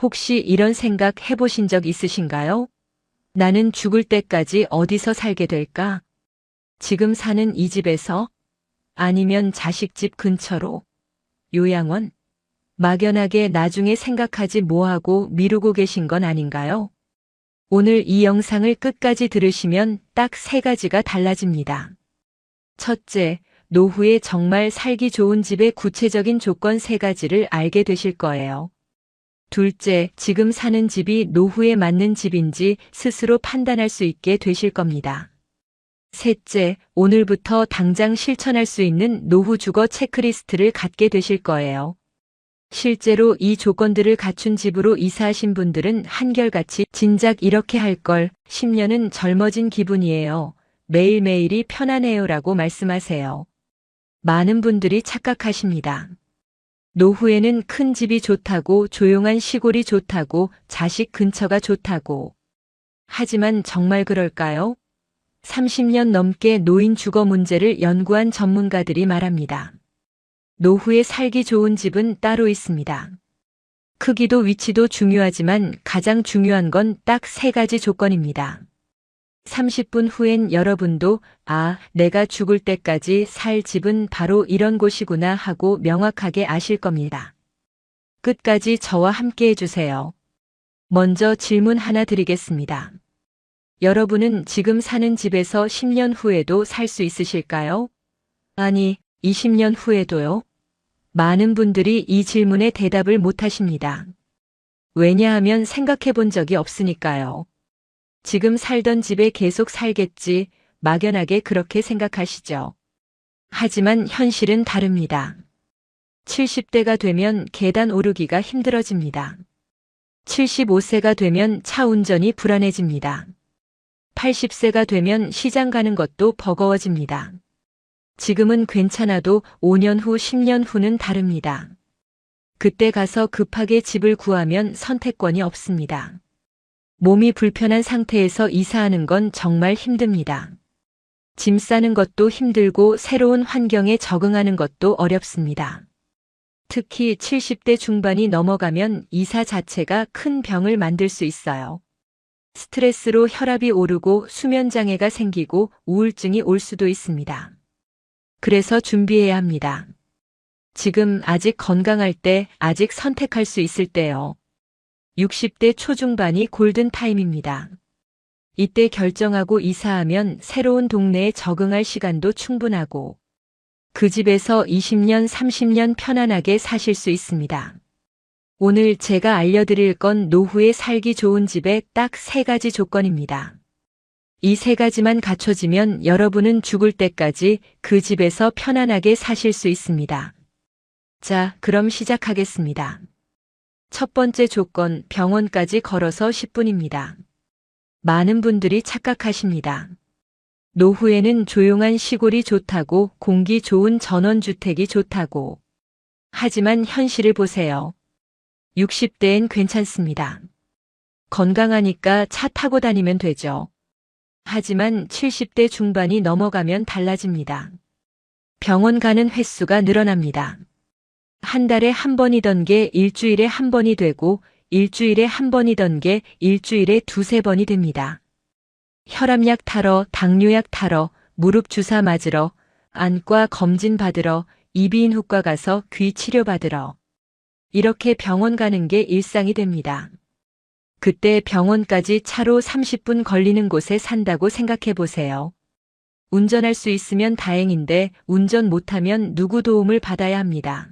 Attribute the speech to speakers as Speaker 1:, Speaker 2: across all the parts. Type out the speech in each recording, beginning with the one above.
Speaker 1: 혹시 이런 생각 해보신 적 있으신가요? 나는 죽을 때까지 어디서 살게 될까? 지금 사는 이 집에서? 아니면 자식 집 근처로? 요양원? 막연하게 나중에 생각하지 뭐하고 미루고 계신 건 아닌가요? 오늘 이 영상을 끝까지 들으시면 딱 3가지가 달라집니다. 첫째, 노후에 정말 살기 좋은 집의 구체적인 조건 3가지를 알게 되실 거예요. 둘째, 지금 사는 집이 노후에 맞는 집인지 스스로 판단할 수 있게 되실 겁니다. 셋째, 오늘부터 당장 실천할 수 있는 노후 주거 체크리스트를 갖게 되실 거예요. 실제로 이 조건들을 갖춘 집으로 이사하신 분들은 한결같이 진작 이렇게 할 걸, 10년은 젊어진 기분이에요. 매일매일이 편안해요 라고 말씀하세요. 많은 분들이 착각하십니다. 노후에는 큰 집이 좋다고, 조용한 시골이 좋다고, 자식 근처가 좋다고. 하지만 정말 그럴까요? 30년 넘게 노인 주거 문제를 연구한 전문가들이 말합니다. 노후에 살기 좋은 집은 따로 있습니다. 크기도 위치도 중요하지만 가장 중요한 건 딱 3가지 조건입니다. 30분 후엔 여러분도 내가 죽을 때까지 살 집은 바로 이런 곳이구나 하고 명확하게 아실 겁니다. 끝까지 저와 함께 해주세요. 먼저 질문 하나 드리겠습니다. 여러분은 지금 사는 집에서 10년 후에도 살 수 있으실까요? 아니, 20년 후에도요? 많은 분들이 이 질문에 대답을 못하십니다. 왜냐하면 생각해 본 적이 없으니까요. 지금 살던 집에 계속 살겠지, 막연하게 그렇게 생각하시죠. 하지만 현실은 다릅니다. 70대가 되면 계단 오르기가 힘들어집니다. 75세가 되면 차 운전이 불안해집니다. 80세가 되면 시장 가는 것도 버거워집니다. 지금은 괜찮아도 5년 후, 10년 후는 다릅니다. 그때 가서 급하게 집을 구하면 선택권이 없습니다. 몸이 불편한 상태에서 이사하는 건 정말 힘듭니다. 짐 싸는 것도 힘들고 새로운 환경에 적응하는 것도 어렵습니다. 특히 70대 중반이 넘어가면 이사 자체가 큰 병을 만들 수 있어요. 스트레스로 혈압이 오르고 수면장애가 생기고 우울증이 올 수도 있습니다. 그래서 준비해야 합니다. 지금 아직 건강할 때, 아직 선택할 수 있을 때요. 60대 초중반이 골든타임입니다. 이때 결정하고 이사하면 새로운 동네에 적응할 시간도 충분하고 그 집에서 20년, 30년 편안하게 사실 수 있습니다. 오늘 제가 알려드릴 건 노후에 살기 좋은 집의 딱 3가지 조건입니다. 이 3가지만 갖춰지면 여러분은 죽을 때까지 그 집에서 편안하게 사실 수 있습니다. 자, 그럼 시작하겠습니다. 첫 번째 조건, 병원까지 걸어서 10분입니다. 많은 분들이 착각하십니다. 노후에는 조용한 시골이 좋다고, 공기 좋은 전원주택이 좋다고. 하지만 현실을 보세요. 60대엔 괜찮습니다. 건강하니까 차 타고 다니면 되죠. 하지만 70대 중반이 넘어가면 달라집니다. 병원 가는 횟수가 늘어납니다. 한 달에 한 번이던 게 일주일에 한 번이 되고 일주일에 한 번이던 게 일주일에 2-3번이 됩니다. 혈압약 타러, 당뇨약 타러, 무릎 주사 맞으러, 안과 검진 받으러, 이비인후과 가서 귀 치료 받으러. 이렇게 병원 가는 게 일상이 됩니다. 그때 병원까지 차로 30분 걸리는 곳에 산다고 생각해 보세요. 운전할 수 있으면 다행인데 운전 못하면 누구 도움을 받아야 합니다.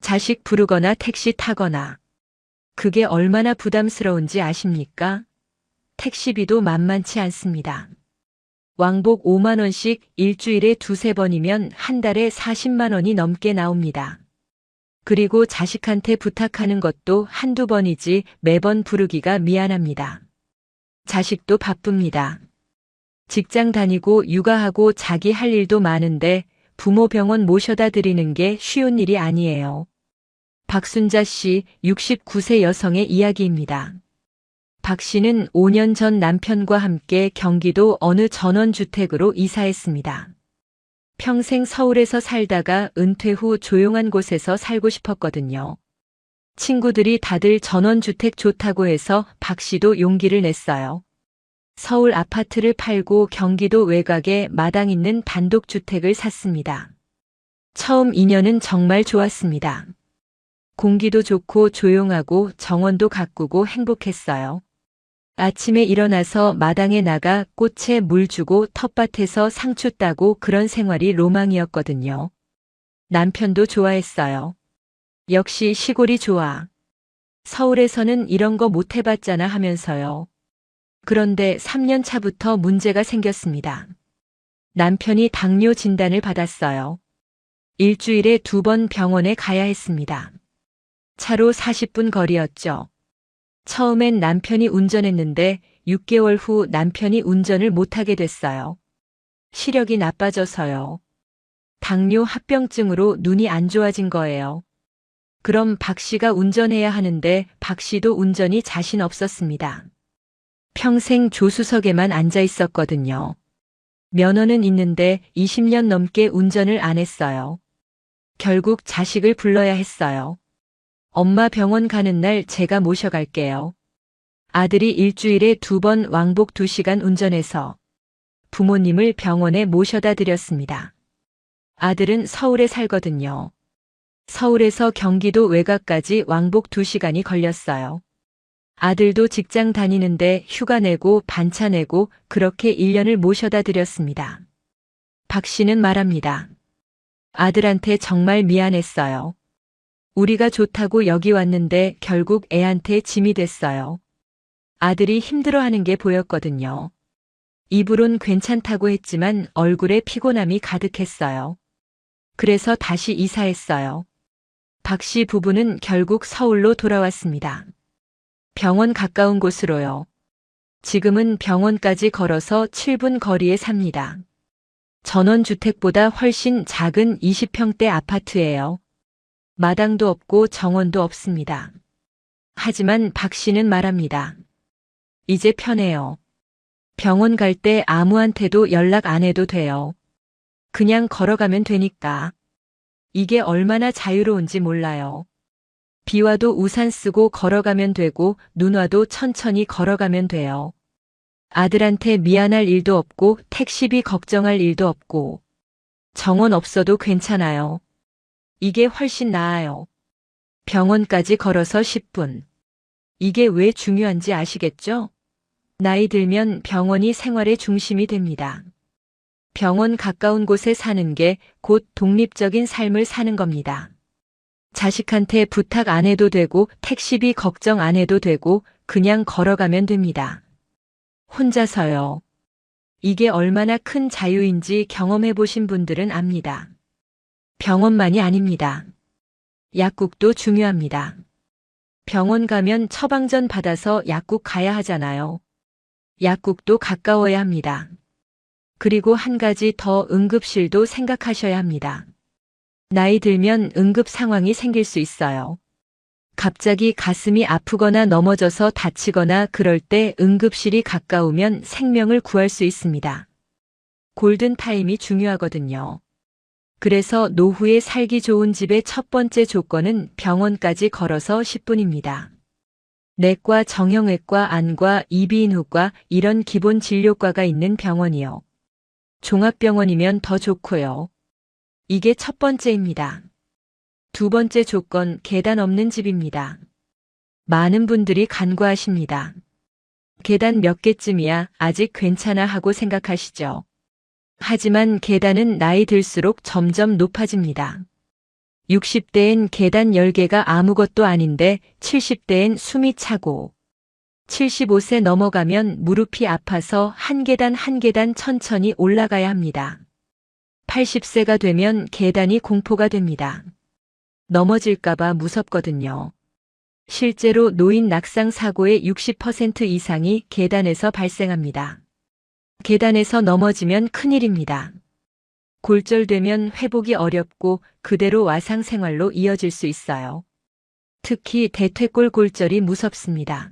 Speaker 1: 자식 부르거나 택시 타거나. 그게 얼마나 부담스러운지 아십니까? 택시비도 만만치 않습니다. 왕복 5만 원씩 일주일에 2-3번이면 한 달에 40만 원이 넘게 나옵니다. 그리고 자식한테 부탁하는 것도 1-2번이지 매번 부르기가 미안합니다. 자식도 바쁩니다. 직장 다니고 육아하고 자기 할 일도 많은데 부모 병원 모셔다 드리는 게 쉬운 일이 아니에요. 박순자 씨, 69세 여성의 이야기입니다. 박 씨는 5년 전 남편과 함께 경기도 어느 전원주택으로 이사했습니다. 평생 서울에서 살다가 은퇴 후 조용한 곳에서 살고 싶었거든요. 친구들이 다들 전원주택 좋다고 해서 박 씨도 용기를 냈어요. 서울 아파트를 팔고 경기도 외곽에 마당 있는 단독주택을 샀습니다. 처음 2년은 정말 좋았습니다. 공기도 좋고 조용하고 정원도 가꾸고 행복했어요. 아침에 일어나서 마당에 나가 꽃에 물 주고 텃밭에서 상추 따고 그런 생활이 로망이었거든요. 남편도 좋아했어요. 역시 시골이 좋아. 서울에서는 이런 거 못 해봤잖아 하면서요. 그런데 3년 차부터 문제가 생겼습니다. 남편이 당뇨 진단을 받았어요. 일주일에 2번 병원에 가야 했습니다. 차로 40분 거리였죠. 처음엔 남편이 운전했는데 6개월 후 남편이 운전을 못하게 됐어요. 시력이 나빠져서요. 당뇨 합병증으로 눈이 안 좋아진 거예요. 그럼 박 씨가 운전해야 하는데 박 씨도 운전이 자신 없었습니다. 평생 조수석에만 앉아 있었거든요. 면허는 있는데 20년 넘게 운전을 안 했어요. 결국 자식을 불러야 했어요. 엄마 병원 가는 날 제가 모셔갈게요. 아들이 일주일에 2번 왕복 2시간 운전해서 부모님을 병원에 모셔다 드렸습니다. 아들은 서울에 살거든요. 서울에서 경기도 외곽까지 왕복 2시간이 걸렸어요. 아들도 직장 다니는데 휴가 내고 반차 내고 그렇게 1년을 모셔다 드렸습니다. 박 씨는 말합니다. 아들한테 정말 미안했어요. 우리가 좋다고 여기 왔는데 결국 애한테 짐이 됐어요. 아들이 힘들어하는 게 보였거든요. 입으론 괜찮다고 했지만 얼굴에 피곤함이 가득했어요. 그래서 다시 이사했어요. 박 씨 부부는 결국 서울로 돌아왔습니다. 병원 가까운 곳으로요. 지금은 병원까지 걸어서 7분 거리에 삽니다. 전원주택보다 훨씬 작은 20평대 아파트예요. 마당도 없고 정원도 없습니다. 하지만 박 씨는 말합니다. 이제 편해요. 병원 갈 때 아무한테도 연락 안 해도 돼요. 그냥 걸어가면 되니까. 이게 얼마나 자유로운지 몰라요. 비 와도 우산 쓰고 걸어가면 되고 눈 와도 천천히 걸어가면 돼요. 아들한테 미안할 일도 없고 택시비 걱정할 일도 없고 정원 없어도 괜찮아요. 이게 훨씬 나아요. 병원까지 걸어서 10분. 이게 왜 중요한지 아시겠죠? 나이 들면 병원이 생활의 중심이 됩니다. 병원 가까운 곳에 사는 게 곧 독립적인 삶을 사는 겁니다. 자식한테 부탁 안 해도 되고 택시비 걱정 안 해도 되고 그냥 걸어가면 됩니다. 혼자서요. 이게 얼마나 큰 자유인지 경험해 보신 분들은 압니다. 병원만이 아닙니다. 약국도 중요합니다. 병원 가면 처방전 받아서 약국 가야 하잖아요. 약국도 가까워야 합니다. 그리고 한 가지 더 응급실도 생각하셔야 합니다. 나이 들면 응급 상황이 생길 수 있어요. 갑자기 가슴이 아프거나 넘어져서 다치거나 그럴 때 응급실이 가까우면 생명을 구할 수 있습니다. 골든타임이 중요하거든요. 그래서 노후에 살기 좋은 집의 첫 번째 조건은 병원까지 걸어서 10분입니다. 내과, 정형외과, 안과, 이비인후과 이런 기본 진료과가 있는 병원이요. 종합병원이면 더 좋고요. 이게 첫 번째입니다. 두 번째 조건, 계단 없는 집입니다. 많은 분들이 간과하십니다. 계단 몇 개쯤이야 아직 괜찮아 하고 생각하시죠. 하지만 계단은 나이 들수록 점점 높아집니다. 60대엔 계단 10개가 아무것도 아닌데 70대엔 숨이 차고 75세 넘어가면 무릎이 아파서 한 계단 한 계단 천천히 올라가야 합니다. 80세가 되면 계단이 공포가 됩니다. 넘어질까봐 무섭거든요. 실제로 노인 낙상 사고의 60% 이상이 계단에서 발생합니다. 계단에서 넘어지면 큰일입니다. 골절되면 회복이 어렵고 그대로 와상 생활로 이어질 수 있어요. 특히 대퇴골 골절이 무섭습니다.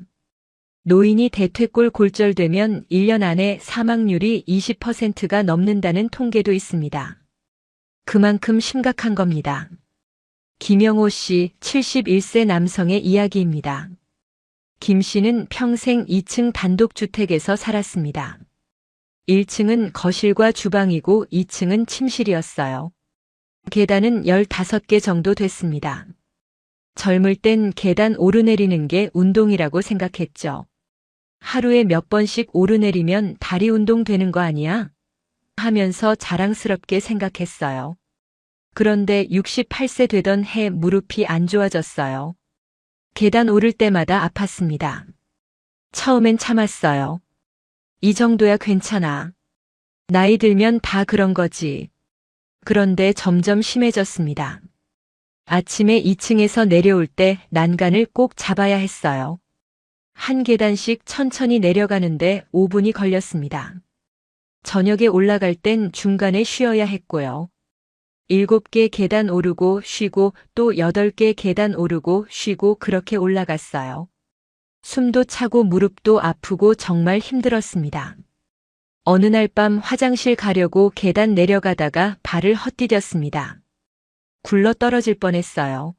Speaker 1: 노인이 대퇴골 골절되면 1년 안에 사망률이 20%가 넘는다는 통계도 있습니다. 그만큼 심각한 겁니다. 김영호 씨 71세 남성의 이야기입니다. 김 씨는 평생 2층 단독주택에서 살았습니다. 1층은 거실과 주방이고 2층은 침실이었어요. 계단은 15개 정도 됐습니다. 젊을 땐 계단 오르내리는 게 운동이라고 생각했죠. 하루에 몇 번씩 오르내리면 다리 운동 되는 거 아니야? 하면서 자랑스럽게 생각했어요. 그런데 68세 되던 해 무릎이 안 좋아졌어요. 계단 오를 때마다 아팠습니다. 처음엔 참았어요. 이 정도야 괜찮아. 나이 들면 다 그런 거지. 그런데 점점 심해졌습니다. 아침에 2층에서 내려올 때 난간을 꼭 잡아야 했어요. 한 계단씩 천천히 내려가는데 5분이 걸렸습니다. 저녁에 올라갈 땐 중간에 쉬어야 했고요. 7개 계단 오르고 쉬고 또 8개 계단 오르고 쉬고 그렇게 올라갔어요. 숨도 차고 무릎도 아프고 정말 힘들었습니다. 어느 날 밤 화장실 가려고 계단 내려가다가 발을 헛디뎠습니다. 굴러 떨어질 뻔했어요.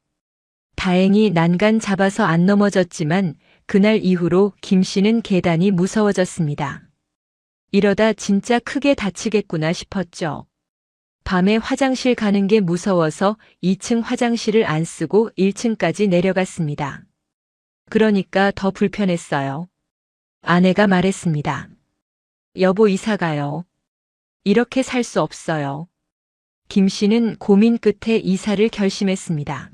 Speaker 1: 다행히 난간 잡아서 안 넘어졌지만 그날 이후로 김 씨는 계단이 무서워졌습니다. 이러다 진짜 크게 다치겠구나 싶었죠. 밤에 화장실 가는 게 무서워서 2층 화장실을 안 쓰고 1층까지 내려갔습니다. 그러니까 더 불편했어요. 아내가 말했습니다. 여보 이사 가요. 이렇게 살 수 없어요. 김 씨는 고민 끝에 이사를 결심했습니다.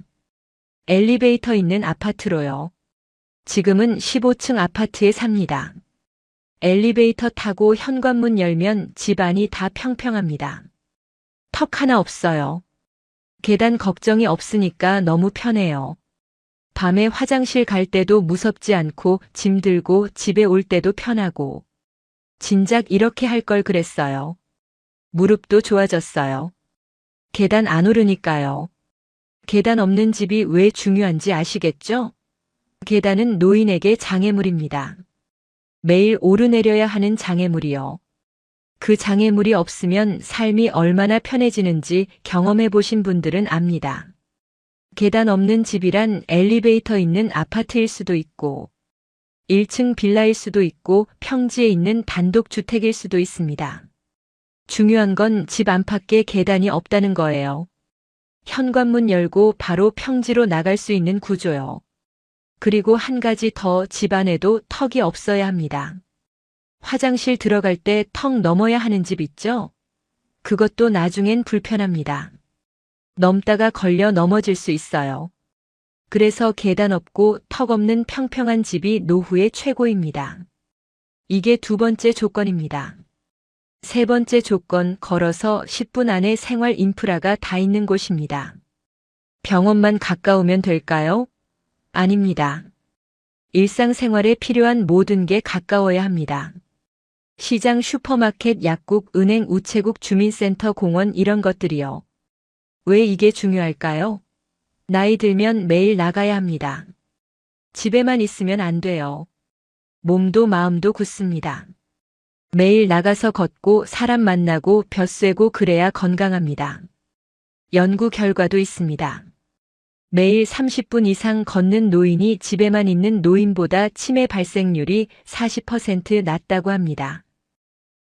Speaker 1: 엘리베이터 있는 아파트로요. 지금은 15층 아파트에 삽니다. 엘리베이터 타고 현관문 열면 집안이 다 평평합니다. 턱 하나 없어요. 계단 걱정이 없으니까 너무 편해요. 밤에 화장실 갈 때도 무섭지 않고 짐 들고 집에 올 때도 편하고. 진작 이렇게 할 걸 그랬어요. 무릎도 좋아졌어요. 계단 안 오르니까요. 계단 없는 집이 왜 중요한지 아시겠죠? 계단은 노인에게 장애물입니다. 매일 오르내려야 하는 장애물이요. 그 장애물이 없으면 삶이 얼마나 편해지는지 경험해 보신 분들은 압니다. 계단 없는 집이란 엘리베이터 있는 아파트일 수도 있고, 1층 빌라일 수도 있고 평지에 있는 단독주택일 수도 있습니다. 중요한 건 집 안팎에 계단이 없다는 거예요. 현관문 열고 바로 평지로 나갈 수 있는 구조요. 그리고 한 가지 더 집 안에도 턱이 없어야 합니다. 화장실 들어갈 때 턱 넘어야 하는 집 있죠? 그것도 나중엔 불편합니다. 넘다가 걸려 넘어질 수 있어요. 그래서 계단 없고 턱 없는 평평한 집이 노후의 최고입니다. 이게 두 번째 조건입니다. 세 번째 조건, 걸어서 10분 안에 생활 인프라가 다 있는 곳입니다. 병원만 가까우면 될까요? 아닙니다. 일상생활에 필요한 모든 게 가까워야 합니다. 시장, 슈퍼마켓, 약국, 은행, 우체국, 주민센터, 공원 이런 것들이요. 왜 이게 중요할까요? 나이 들면 매일 나가야 합니다. 집에만 있으면 안 돼요. 몸도 마음도 굳습니다. 매일 나가서 걷고 사람 만나고 벼 쐬고 그래야 건강합니다. 연구 결과도 있습니다. 매일 30분 이상 걷는 노인이 집에만 있는 노인보다 치매 발생률이 40% 낮다고 합니다.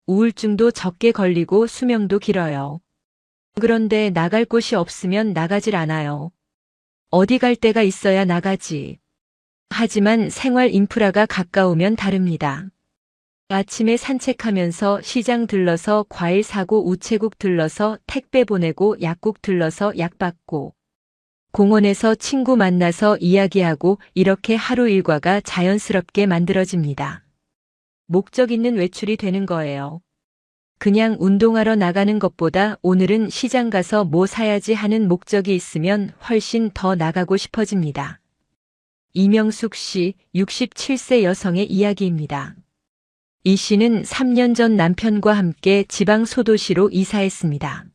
Speaker 1: 우울증도 적게 걸리고 수명도 길어요. 그런데 나갈 곳이 없으면 나가질 않아요. 어디 갈 데가 있어야 나가지. 하지만 생활 인프라가 가까우면 다릅니다. 아침에 산책하면서 시장 들러서 과일 사고 우체국 들러서 택배 보내고 약국 들러서 약 받고 공원에서 친구 만나서 이야기하고 이렇게 하루 일과가 자연스럽게 만들어집니다. 목적 있는 외출이 되는 거예요. 그냥 운동하러 나가는 것보다 오늘은 시장 가서 뭐 사야지 하는 목적이 있으면 훨씬 더 나가고 싶어집니다. 이명숙 씨, 67세 여성의 이야기입니다. 이 씨는 3년 전 남편과 함께 지방 소도시로 이사했습니다.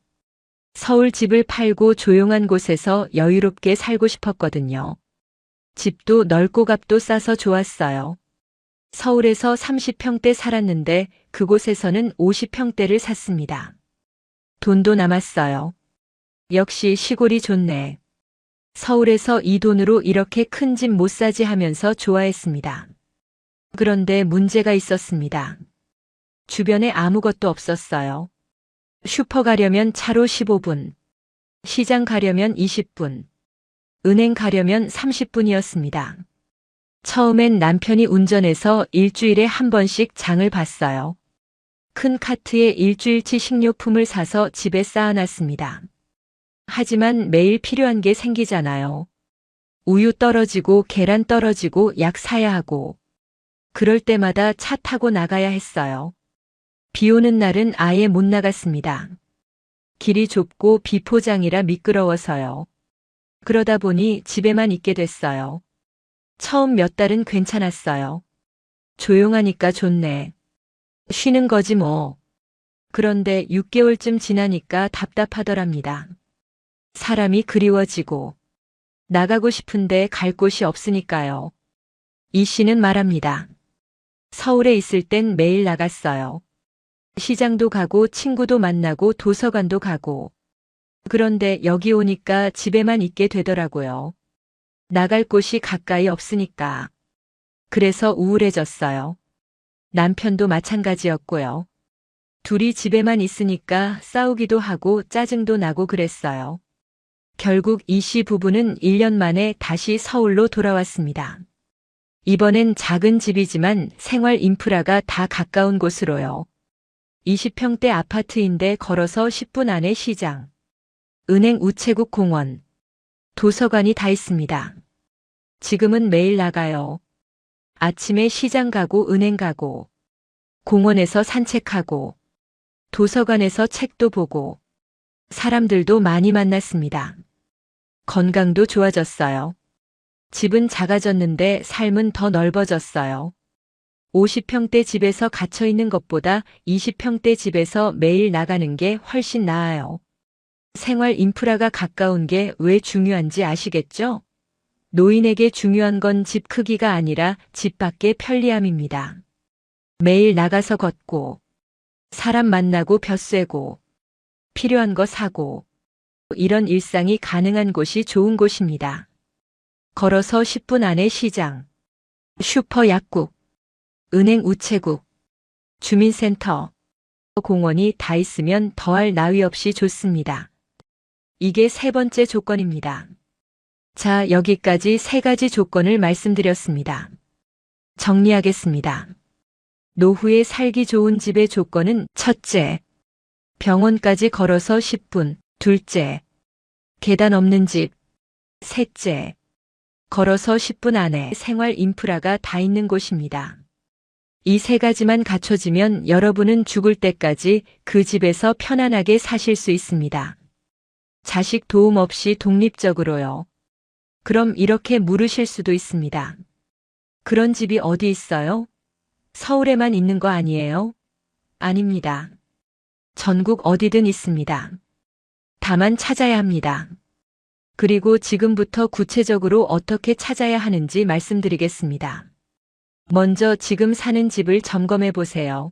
Speaker 1: 서울 집을 팔고 조용한 곳에서 여유롭게 살고 싶었거든요. 집도 넓고 값도 싸서 좋았어요. 서울에서 30평대 살았는데 그곳에서는 50평대를 샀습니다. 돈도 남았어요. 역시 시골이 좋네. 서울에서 이 돈으로 이렇게 큰 집 못 사지 하면서 좋아했습니다. 그런데 문제가 있었습니다. 주변에 아무것도 없었어요. 슈퍼 가려면 차로 15분, 시장 가려면 20분, 은행 가려면 30분이었습니다. 처음엔 남편이 운전해서 일주일에 한 번씩 장을 봤어요. 큰 카트에 일주일치 식료품을 사서 집에 쌓아놨습니다. 하지만 매일 필요한 게 생기잖아요. 우유 떨어지고 계란 떨어지고 약 사야 하고. 그럴 때마다 차 타고 나가야 했어요. 비 오는 날은 아예 못 나갔습니다. 길이 좁고 비포장이라 미끄러워서요. 그러다 보니 집에만 있게 됐어요. 처음 몇 달은 괜찮았어요. 조용하니까 좋네. 쉬는 거지 뭐. 그런데 6개월쯤 지나니까 답답하더랍니다. 사람이 그리워지고 나가고 싶은데 갈 곳이 없으니까요. 이 씨는 말합니다. 서울에 있을 땐 매일 나갔어요. 시장도 가고 친구도 만나고 도서관도 가고. 그런데 여기 오니까 집에만 있게 되더라고요. 나갈 곳이 가까이 없으니까. 그래서 우울해졌어요. 남편도 마찬가지였고요. 둘이 집에만 있으니까 싸우기도 하고 짜증도 나고 그랬어요. 결국 이 씨 부부는 1년 만에 다시 서울로 돌아왔습니다. 이번엔 작은 집이지만 생활 인프라가 다 가까운 곳으로요. 20평대 아파트인데 걸어서 10분 안에 시장, 은행 우체국 공원, 도서관이 다 있습니다. 지금은 매일 나가요. 아침에 시장 가고 은행 가고, 공원에서 산책하고, 도서관에서 책도 보고, 사람들도 많이 만났습니다. 건강도 좋아졌어요. 집은 작아졌는데 삶은 더 넓어졌어요. 50평대 집에서 갇혀 있는 것보다 20평대 집에서 매일 나가는 게 훨씬 나아요. 생활 인프라가 가까운 게 왜 중요한지 아시겠죠? 노인에게 중요한 건 집 크기가 아니라 집 밖의 편리함입니다. 매일 나가서 걷고, 사람 만나고 벼쐬고, 필요한 거 사고, 이런 일상이 가능한 곳이 좋은 곳입니다. 걸어서 10분 안에 시장, 슈퍼 약국, 은행 우체국, 주민센터, 공원이 다 있으면 더할 나위 없이 좋습니다. 이게 세 번째 조건입니다. 자, 여기까지 세 가지 조건을 말씀드렸습니다. 정리하겠습니다. 노후에 살기 좋은 집의 조건은 첫째, 병원까지 걸어서 10분, 둘째, 계단 없는 집, 셋째, 걸어서 10분 안에 생활 인프라가 다 있는 곳입니다. 이 세 가지만 갖춰지면 여러분은 죽을 때까지 그 집에서 편안하게 사실 수 있습니다. 자식 도움 없이 독립적으로요. 그럼 이렇게 물으실 수도 있습니다. 그런 집이 어디 있어요? 서울에만 있는 거 아니에요? 아닙니다. 전국 어디든 있습니다. 다만 찾아야 합니다. 그리고 지금부터 구체적으로 어떻게 찾아야 하는지 말씀드리겠습니다. 먼저 지금 사는 집을 점검해 보세요.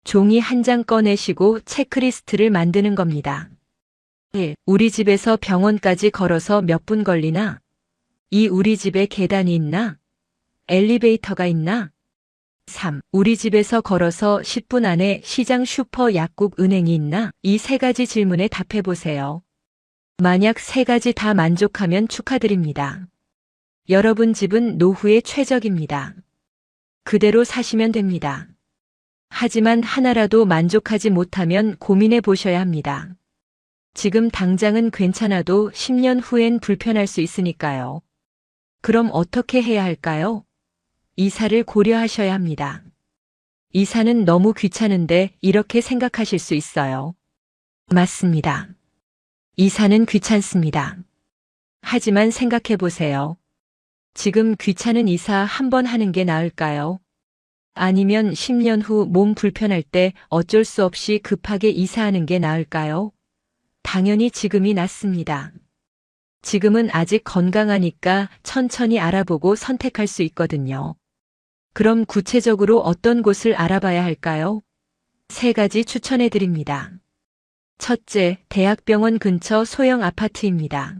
Speaker 1: 종이 한 장 꺼내시고 체크리스트를 만드는 겁니다. 1. 우리 집에서 병원까지 걸어서 몇 분 걸리나? 2. 우리 집에 계단이 있나? 엘리베이터가 있나? 3. 우리 집에서 걸어서 10분 안에 시장, 슈퍼, 약국, 은행이 있나? 이 세 가지 질문에 답해 보세요. 만약 세 가지 다 만족하면 축하드립니다. 여러분 집은 노후에 최적입니다. 그대로 사시면 됩니다. 하지만 하나라도 만족하지 못하면 고민해 보셔야 합니다. 지금 당장은 괜찮아도 10년 후엔 불편할 수 있으니까요. 그럼 어떻게 해야 할까요? 이사를 고려하셔야 합니다. 이사는 너무 귀찮은데 이렇게 생각하실 수 있어요. 맞습니다. 이사는 귀찮습니다. 하지만 생각해 보세요. 지금 귀찮은 이사 한 번 하는 게 나을까요? 아니면 10년 후 몸 불편할 때 어쩔 수 없이 급하게 이사하는 게 나을까요? 당연히 지금이 낫습니다. 지금은 아직 건강하니까 천천히 알아보고 선택할 수 있거든요. 그럼 구체적으로 어떤 곳을 알아봐야 할까요? 세 가지 추천해 드립니다. 첫째, 대학병원 근처 소형 아파트입니다.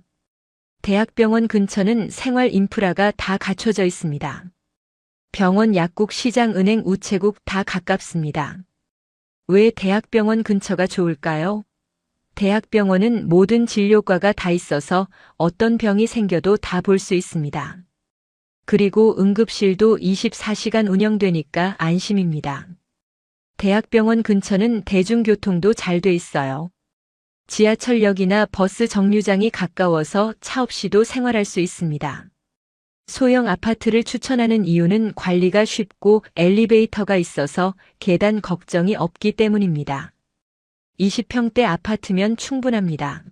Speaker 1: 대학병원 근처는 생활 인프라가 다 갖춰져 있습니다. 병원, 약국, 시장, 은행, 우체국 다 가깝습니다. 왜 대학병원 근처가 좋을까요? 대학병원은 모든 진료과가 다 있어서 어떤 병이 생겨도 다 볼 수 있습니다. 그리고 응급실도 24시간 운영되니까 안심입니다. 대학병원 근처는 대중교통도 잘 돼 있어요. 지하철역이나 버스 정류장이 가까워서 차 없이도 생활할 수 있습니다. 소형 아파트를 추천하는 이유는 관리가 쉽고 엘리베이터가 있어서 계단 걱정이 없기 때문입니다. 20평대 아파트면 충분합니다.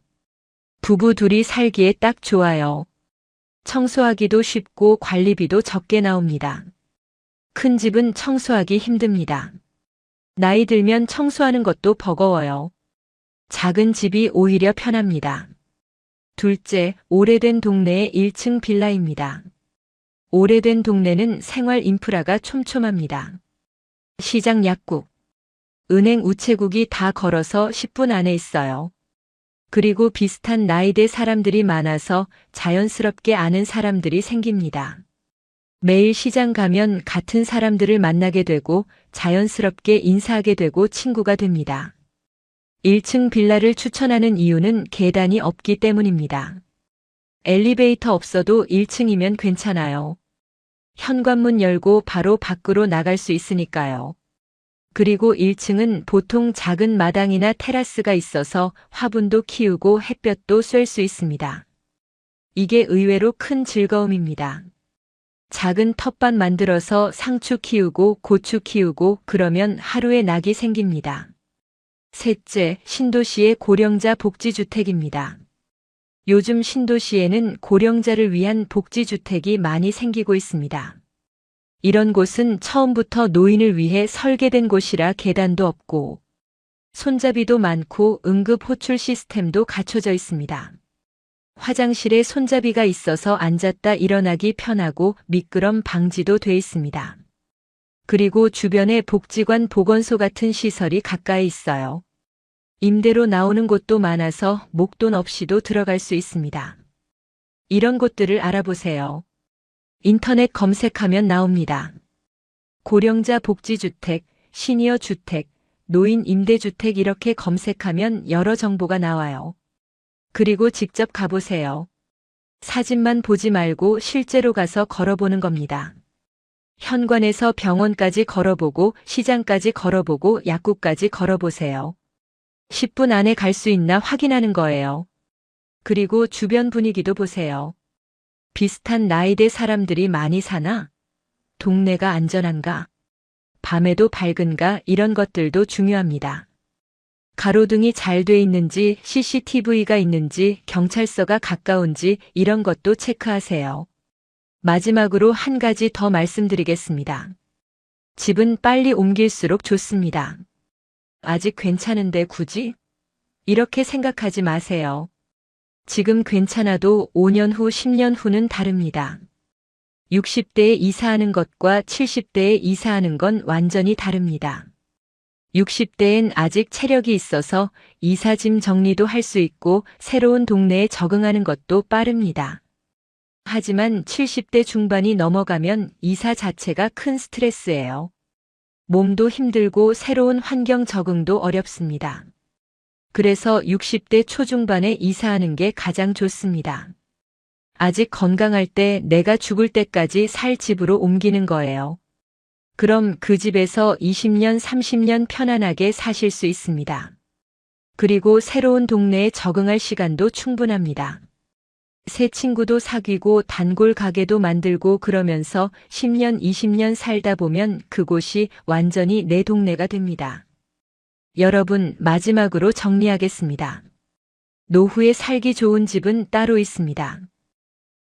Speaker 1: 부부 둘이 살기에 딱 좋아요. 청소하기도 쉽고 관리비도 적게 나옵니다. 큰 집은 청소하기 힘듭니다. 나이 들면 청소하는 것도 버거워요. 작은 집이 오히려 편합니다. 둘째, 오래된 동네의 1층 빌라입니다. 오래된 동네는 생활 인프라가 촘촘합니다. 시장, 약국, 은행, 우체국이 다 걸어서 10분 안에 있어요. 그리고 비슷한 나이대 사람들이 많아서 자연스럽게 아는 사람들이 생깁니다. 매일 시장 가면 같은 사람들을 만나게 되고 자연스럽게 인사하게 되고 친구가 됩니다. 1층 빌라를 추천하는 이유는 계단이 없기 때문입니다. 엘리베이터 없어도 1층이면 괜찮아요. 현관문 열고 바로 밖으로 나갈 수 있으니까요. 그리고 1층은 보통 작은 마당이나 테라스가 있어서 화분도 키우고 햇볕도 쐴 수 있습니다. 이게 의외로 큰 즐거움입니다. 작은 텃밭 만들어서 상추 키우고 고추 키우고 그러면 하루에 낙이 생깁니다. 셋째, 신도시의 고령자 복지주택입니다. 요즘 신도시에는 고령자를 위한 복지주택이 많이 생기고 있습니다. 이런 곳은 처음부터 노인을 위해 설계된 곳이라 계단도 없고 손잡이도 많고 응급 호출 시스템도 갖춰져 있습니다. 화장실에 손잡이가 있어서 앉았다 일어나기 편하고 미끄럼 방지도 돼 있습니다. 그리고 주변에 복지관, 보건소 같은 시설이 가까이 있어요. 임대로 나오는 곳도 많아서 목돈 없이도 들어갈 수 있습니다. 이런 곳들을 알아보세요. 인터넷 검색하면 나옵니다. 고령자 복지주택, 시니어 주택, 노인 임대주택 이렇게 검색하면 여러 정보가 나와요. 그리고 직접 가보세요. 사진만 보지 말고 실제로 가서 걸어보는 겁니다. 현관에서 병원까지 걸어보고 시장까지 걸어보고 약국까지 걸어보세요. 10분 안에 갈 수 있나 확인하는 거예요. 그리고 주변 분위기도 보세요. 비슷한 나이대 사람들이 많이 사나? 동네가 안전한가? 밤에도 밝은가? 이런 것들도 중요합니다. 가로등이 잘 돼 있는지, CCTV가 있는지, 경찰서가 가까운지 이런 것도 체크하세요. 마지막으로 한 가지 더 말씀드리겠습니다. 집은 빨리 옮길수록 좋습니다. 아직 괜찮은데 굳이? 이렇게 생각하지 마세요. 지금 괜찮아도 5년 후, 10년 후는 다릅니다. 60대에 이사하는 것과 70대에 이사하는 건 완전히 다릅니다. 60대엔 아직 체력이 있어서 이사짐 정리도 할 수 있고 새로운 동네에 적응하는 것도 빠릅니다. 하지만 70대 중반이 넘어가면 이사 자체가 큰 스트레스예요. 몸도 힘들고 새로운 환경 적응도 어렵습니다. 그래서 60대 초중반에 이사하는 게 가장 좋습니다. 아직 건강할 때 내가 죽을 때까지 살 집으로 옮기는 거예요. 그럼 그 집에서 20년, 30년 편안하게 사실 수 있습니다. 그리고 새로운 동네에 적응할 시간도 충분합니다. 새 친구도 사귀고 단골 가게도 만들고 그러면서 10년, 20년 살다 보면 그곳이 완전히 내 동네가 됩니다. 여러분, 마지막으로 정리하겠습니다. 노후에 살기 좋은 집은 따로 있습니다.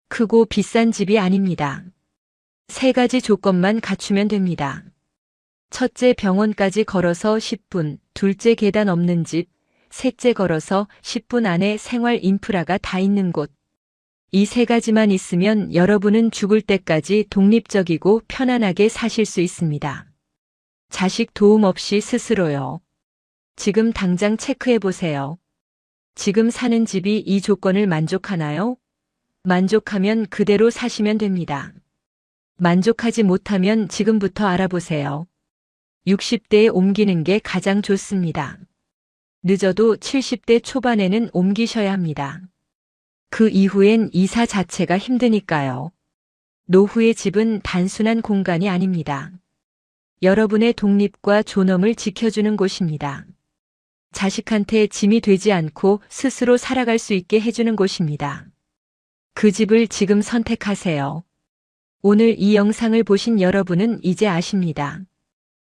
Speaker 1: 크고 비싼 집이 아닙니다. 3가지 조건만 갖추면 됩니다. 첫째, 병원까지 걸어서 10분, 둘째, 계단 없는 집, 셋째, 걸어서 10분 안에 생활 인프라가 다 있는 곳. 이 3가지만 있으면 여러분은 죽을 때까지 독립적이고 편안하게 사실 수 있습니다. 자식 도움 없이 스스로요. 지금 당장 체크해 보세요. 지금 사는 집이 이 조건을 만족하나요? 만족하면 그대로 사시면 됩니다. 만족하지 못하면 지금부터 알아보세요. 60대에 옮기는 게 가장 좋습니다. 늦어도 70대 초반에는 옮기셔야 합니다. 그 이후엔 이사 자체가 힘드니까요. 노후의 집은 단순한 공간이 아닙니다. 여러분의 독립과 존엄을 지켜주는 곳입니다. 자식한테 짐이 되지 않고 스스로 살아갈 수 있게 해주는 곳입니다. 그 집을 지금 선택하세요. 오늘 이 영상을 보신 여러분은 이제 아십니다.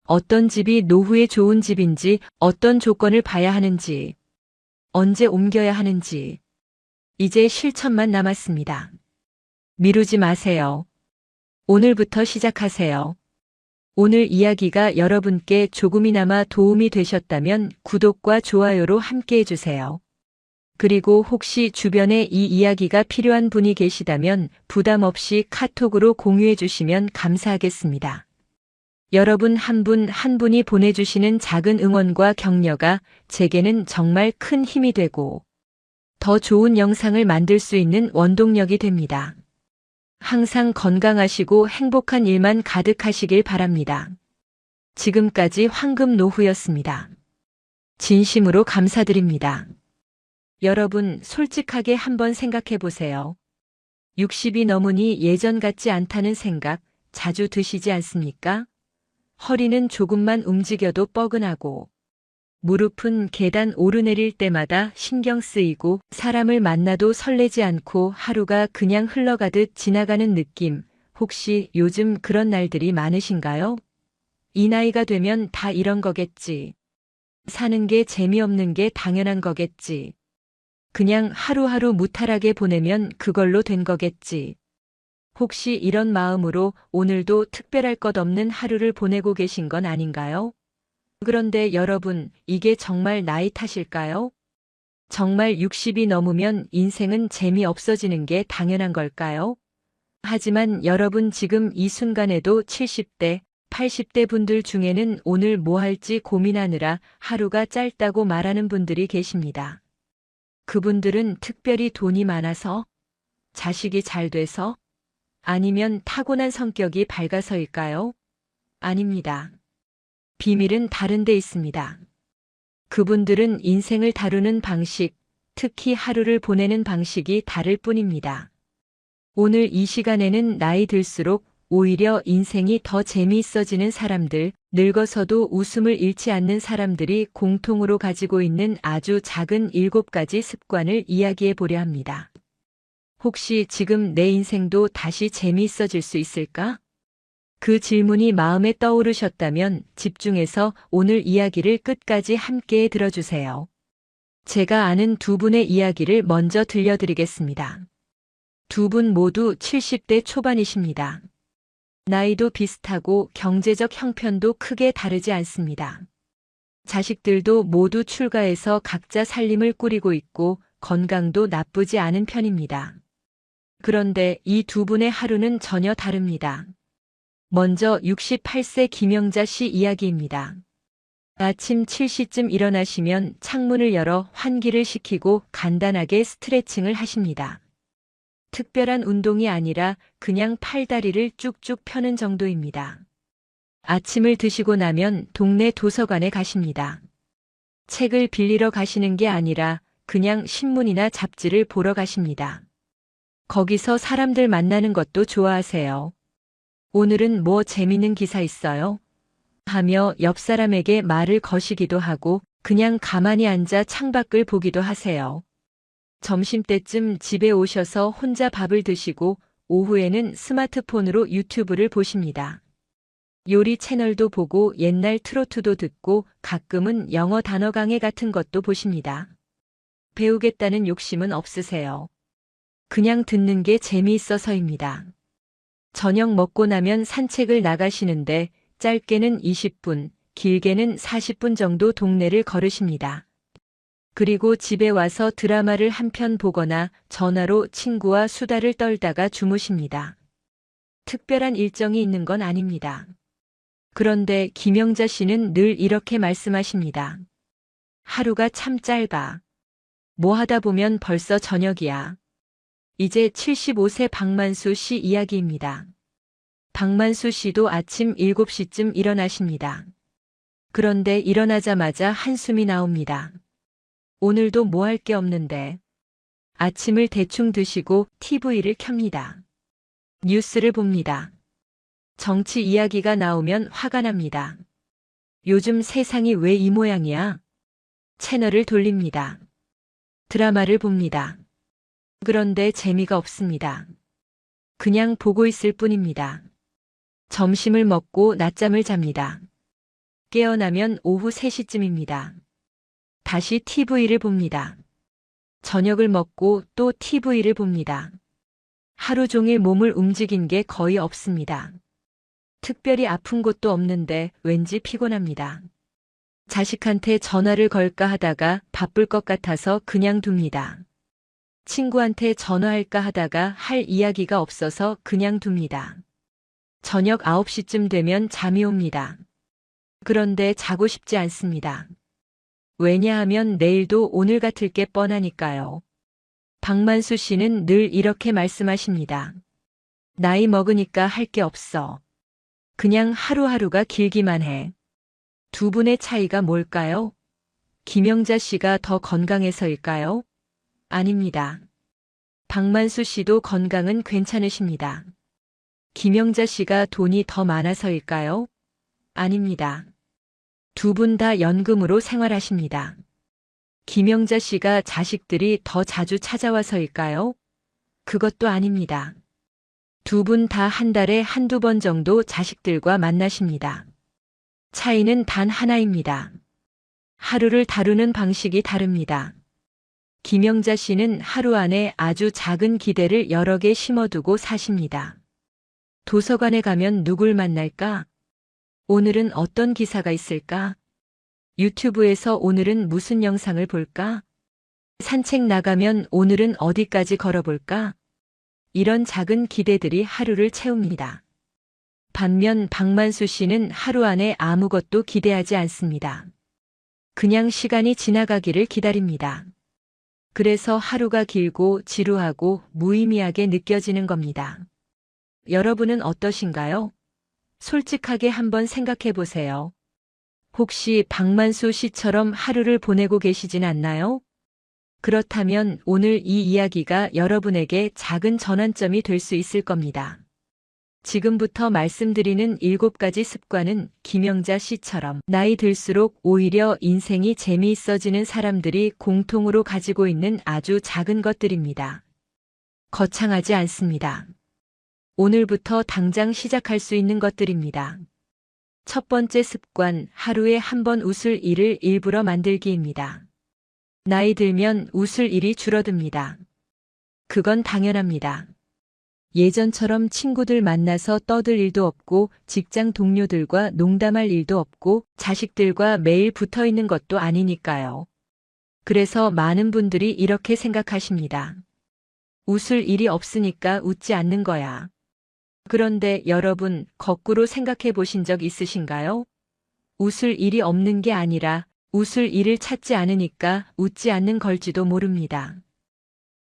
Speaker 1: 어떤 집이 노후에 좋은 집인지, 어떤 조건을 봐야 하는지, 언제 옮겨야 하는지. 이제 실천만 남았습니다. 미루지 마세요. 오늘부터 시작하세요. 오늘 이야기가 여러분께 조금이나마 도움이 되셨다면 구독과 좋아요로 함께 해주세요. 그리고 혹시 주변에 이 이야기가 필요한 분이 계시다면 부담 없이 카톡으로 공유해 주시면 감사하겠습니다. 여러분 한 분 한 분이 보내주시는 작은 응원과 격려가 제게는 정말 큰 힘이 되고 더 좋은 영상을 만들 수 있는 원동력이 됩니다. 항상 건강하시고 행복한 일만 가득하시길 바랍니다. 지금까지 황금노후였습니다. 진심으로 감사드립니다. 여러분 솔직하게 한번 생각해 보세요. 60이 넘으니 예전 같지 않다는 생각 자주 드시지 않습니까? 허리는 조금만 움직여도 뻐근하고 무릎은 계단 오르내릴 때마다 신경 쓰이고 사람을 만나도 설레지 않고 하루가 그냥 흘러가듯 지나가는 느낌, 혹시 요즘 그런 날들이 많으신가요? 이 나이가 되면 다 이런 거겠지. 사는 게 재미없는 게 당연한 거겠지. 그냥 하루하루 무탈하게 보내면 그걸로 된 거겠지. 혹시 이런 마음으로 오늘도 특별할 것 없는 하루를 보내고 계신 건 아닌가요? 그런데 여러분, 이게 정말 나이 탓일까요? 정말 60이 넘으면 인생은 재미없어지는 게 당연한 걸까요? 하지만 여러분 지금 이 순간에도 70대, 80대 분들 중에는 오늘 뭐 할지 고민하느라 하루가 짧다고 말하는 분들이 계십니다. 그분들은 특별히 돈이 많아서, 자식이 잘 돼서, 아니면 타고난 성격이 밝아서일까요? 아닙니다. 비밀은 다른 데 있습니다. 그분들은 인생을 다루는 방식, 특히 하루를 보내는 방식이 다를 뿐입니다. 오늘 이 시간에는 나이 들수록 오히려 인생이 더 재미있어지는 사람들, 늙어서도 웃음을 잃지 않는 사람들이 공통으로 가지고 있는 아주 작은 7가지 습관을 이야기해 보려 합니다. 혹시 지금 내 인생도 다시 재미있어질 수 있을까? 그 질문이 마음에 떠오르셨다면 집중해서 오늘 이야기를 끝까지 함께 들어주세요. 제가 아는 두 분의 이야기를 먼저 들려드리겠습니다. 두 분 모두 70대 초반이십니다. 나이도 비슷하고 경제적 형편도 크게 다르지 않습니다. 자식들도 모두 출가해서 각자 살림을 꾸리고 있고 건강도 나쁘지 않은 편입니다. 그런데 이 두 분의 하루는 전혀 다릅니다. 먼저 68세 김영자 씨 이야기입니다. 아침 7시쯤 일어나시면 창문을 열어 환기를 시키고 간단하게 스트레칭을 하십니다. 특별한 운동이 아니라 그냥 팔다리를 쭉쭉 펴는 정도입니다. 아침을 드시고 나면 동네 도서관에 가십니다. 책을 빌리러 가시는 게 아니라 그냥 신문이나 잡지를 보러 가십니다. 거기서 사람들 만나는 것도 좋아하세요. 오늘은 뭐 재밌는 기사 있어요? 하며 옆 사람에게 말을 거시기도 하고 그냥 가만히 앉아 창밖을 보기도 하세요. 점심때쯤 집에 오셔서 혼자 밥을 드시고 오후에는 스마트폰으로 유튜브를 보십니다. 요리 채널도 보고 옛날 트로트도 듣고 가끔은 영어 단어 강의 같은 것도 보십니다. 배우겠다는 욕심은 없으세요. 그냥 듣는 게 재미있어서입니다. 저녁 먹고 나면 산책을 나가시는데 짧게는 20분, 길게는 40분 정도 동네를 걸으십니다. 그리고 집에 와서 드라마를 한 편 보거나 전화로 친구와 수다를 떨다가 주무십니다. 특별한 일정이 있는 건 아닙니다. 그런데 김영자 씨는 늘 이렇게 말씀하십니다. 하루가 참 짧아. 뭐 하다 보면 벌써 저녁이야. 이제 75세 박만수 씨 이야기입니다. 박만수 씨도 아침 7시쯤 일어나십니다. 그런데 일어나자마자 한숨이 나옵니다. 오늘도 뭐 할 게 없는데. 아침을 대충 드시고 TV를 켭니다. 뉴스를 봅니다. 정치 이야기가 나오면 화가 납니다. 요즘 세상이 왜 이 모양이야? 채널을 돌립니다. 드라마를 봅니다. 그런데 재미가 없습니다. 그냥 보고 있을 뿐입니다. 점심을 먹고 낮잠을 잡니다. 깨어나면 오후 3시쯤입니다. 다시 TV를 봅니다. 저녁을 먹고 또 TV를 봅니다. 하루 종일 몸을 움직인 게 거의 없습니다. 특별히 아픈 곳도 없는데 왠지 피곤합니다. 자식한테 전화를 걸까 하다가 바쁠 것 같아서 그냥 둡니다. 친구한테 전화할까 하다가 할 이야기가 없어서 그냥 둡니다. 저녁 9시쯤 되면 잠이 옵니다. 그런데 자고 싶지 않습니다. 왜냐하면 내일도 오늘 같을 게 뻔하니까요. 박만수 씨는 늘 이렇게 말씀하십니다. 나이 먹으니까 할 게 없어. 그냥 하루하루가 길기만 해. 두 분의 차이가 뭘까요? 김영자 씨가 더 건강해서일까요? 아닙니다. 박만수 씨도 건강은 괜찮으십니다. 김영자 씨가 돈이 더 많아서일까요? 아닙니다. 두 분 다 연금으로 생활하십니다. 김영자 씨가 자식들이 더 자주 찾아와서일까요? 그것도 아닙니다. 두 분 다 한 달에 한두 번 정도 자식들과 만나십니다. 차이는 단 하나입니다. 하루를 다루는 방식이 다릅니다. 김영자 씨는 하루 안에 아주 작은 기대를 여러 개 심어두고 사십니다. 도서관에 가면 누굴 만날까? 오늘은 어떤 기사가 있을까? 유튜브에서 오늘은 무슨 영상을 볼까? 산책 나가면 오늘은 어디까지 걸어볼까? 이런 작은 기대들이 하루를 채웁니다. 반면 박만수 씨는 하루 안에 아무것도 기대하지 않습니다. 그냥 시간이 지나가기를 기다립니다. 그래서 하루가 길고 지루하고 무의미하게 느껴지는 겁니다. 여러분은 어떠신가요? 솔직하게 한번 생각해 보세요. 혹시 박만수 씨처럼 하루를 보내고 계시진 않나요? 그렇다면 오늘 이 이야기가 여러분에게 작은 전환점이 될 수 있을 겁니다. 지금부터 말씀드리는 7가지 습관은 김영자 씨처럼 나이 들수록 오히려 인생이 재미있어지는 사람들이 공통으로 가지고 있는 아주 작은 것들입니다. 거창하지 않습니다. 오늘부터 당장 시작할 수 있는 것들입니다. 첫 번째 습관, 하루에 한 번 웃을 일을 일부러 만들기입니다. 나이 들면 웃을 일이 줄어듭니다. 그건 당연합니다. 예전처럼 친구들 만나서 떠들 일도 없고 직장 동료들과 농담할 일도 없고 자식들과 매일 붙어 있는 것도 아니니까요. 그래서 많은 분들이 이렇게 생각하십니다. 웃을 일이 없으니까 웃지 않는 거야. 그런데 여러분, 거꾸로 생각해 보신 적 있으신가요? 웃을 일이 없는 게 아니라 웃을 일을 찾지 않으니까 웃지 않는 걸지도 모릅니다.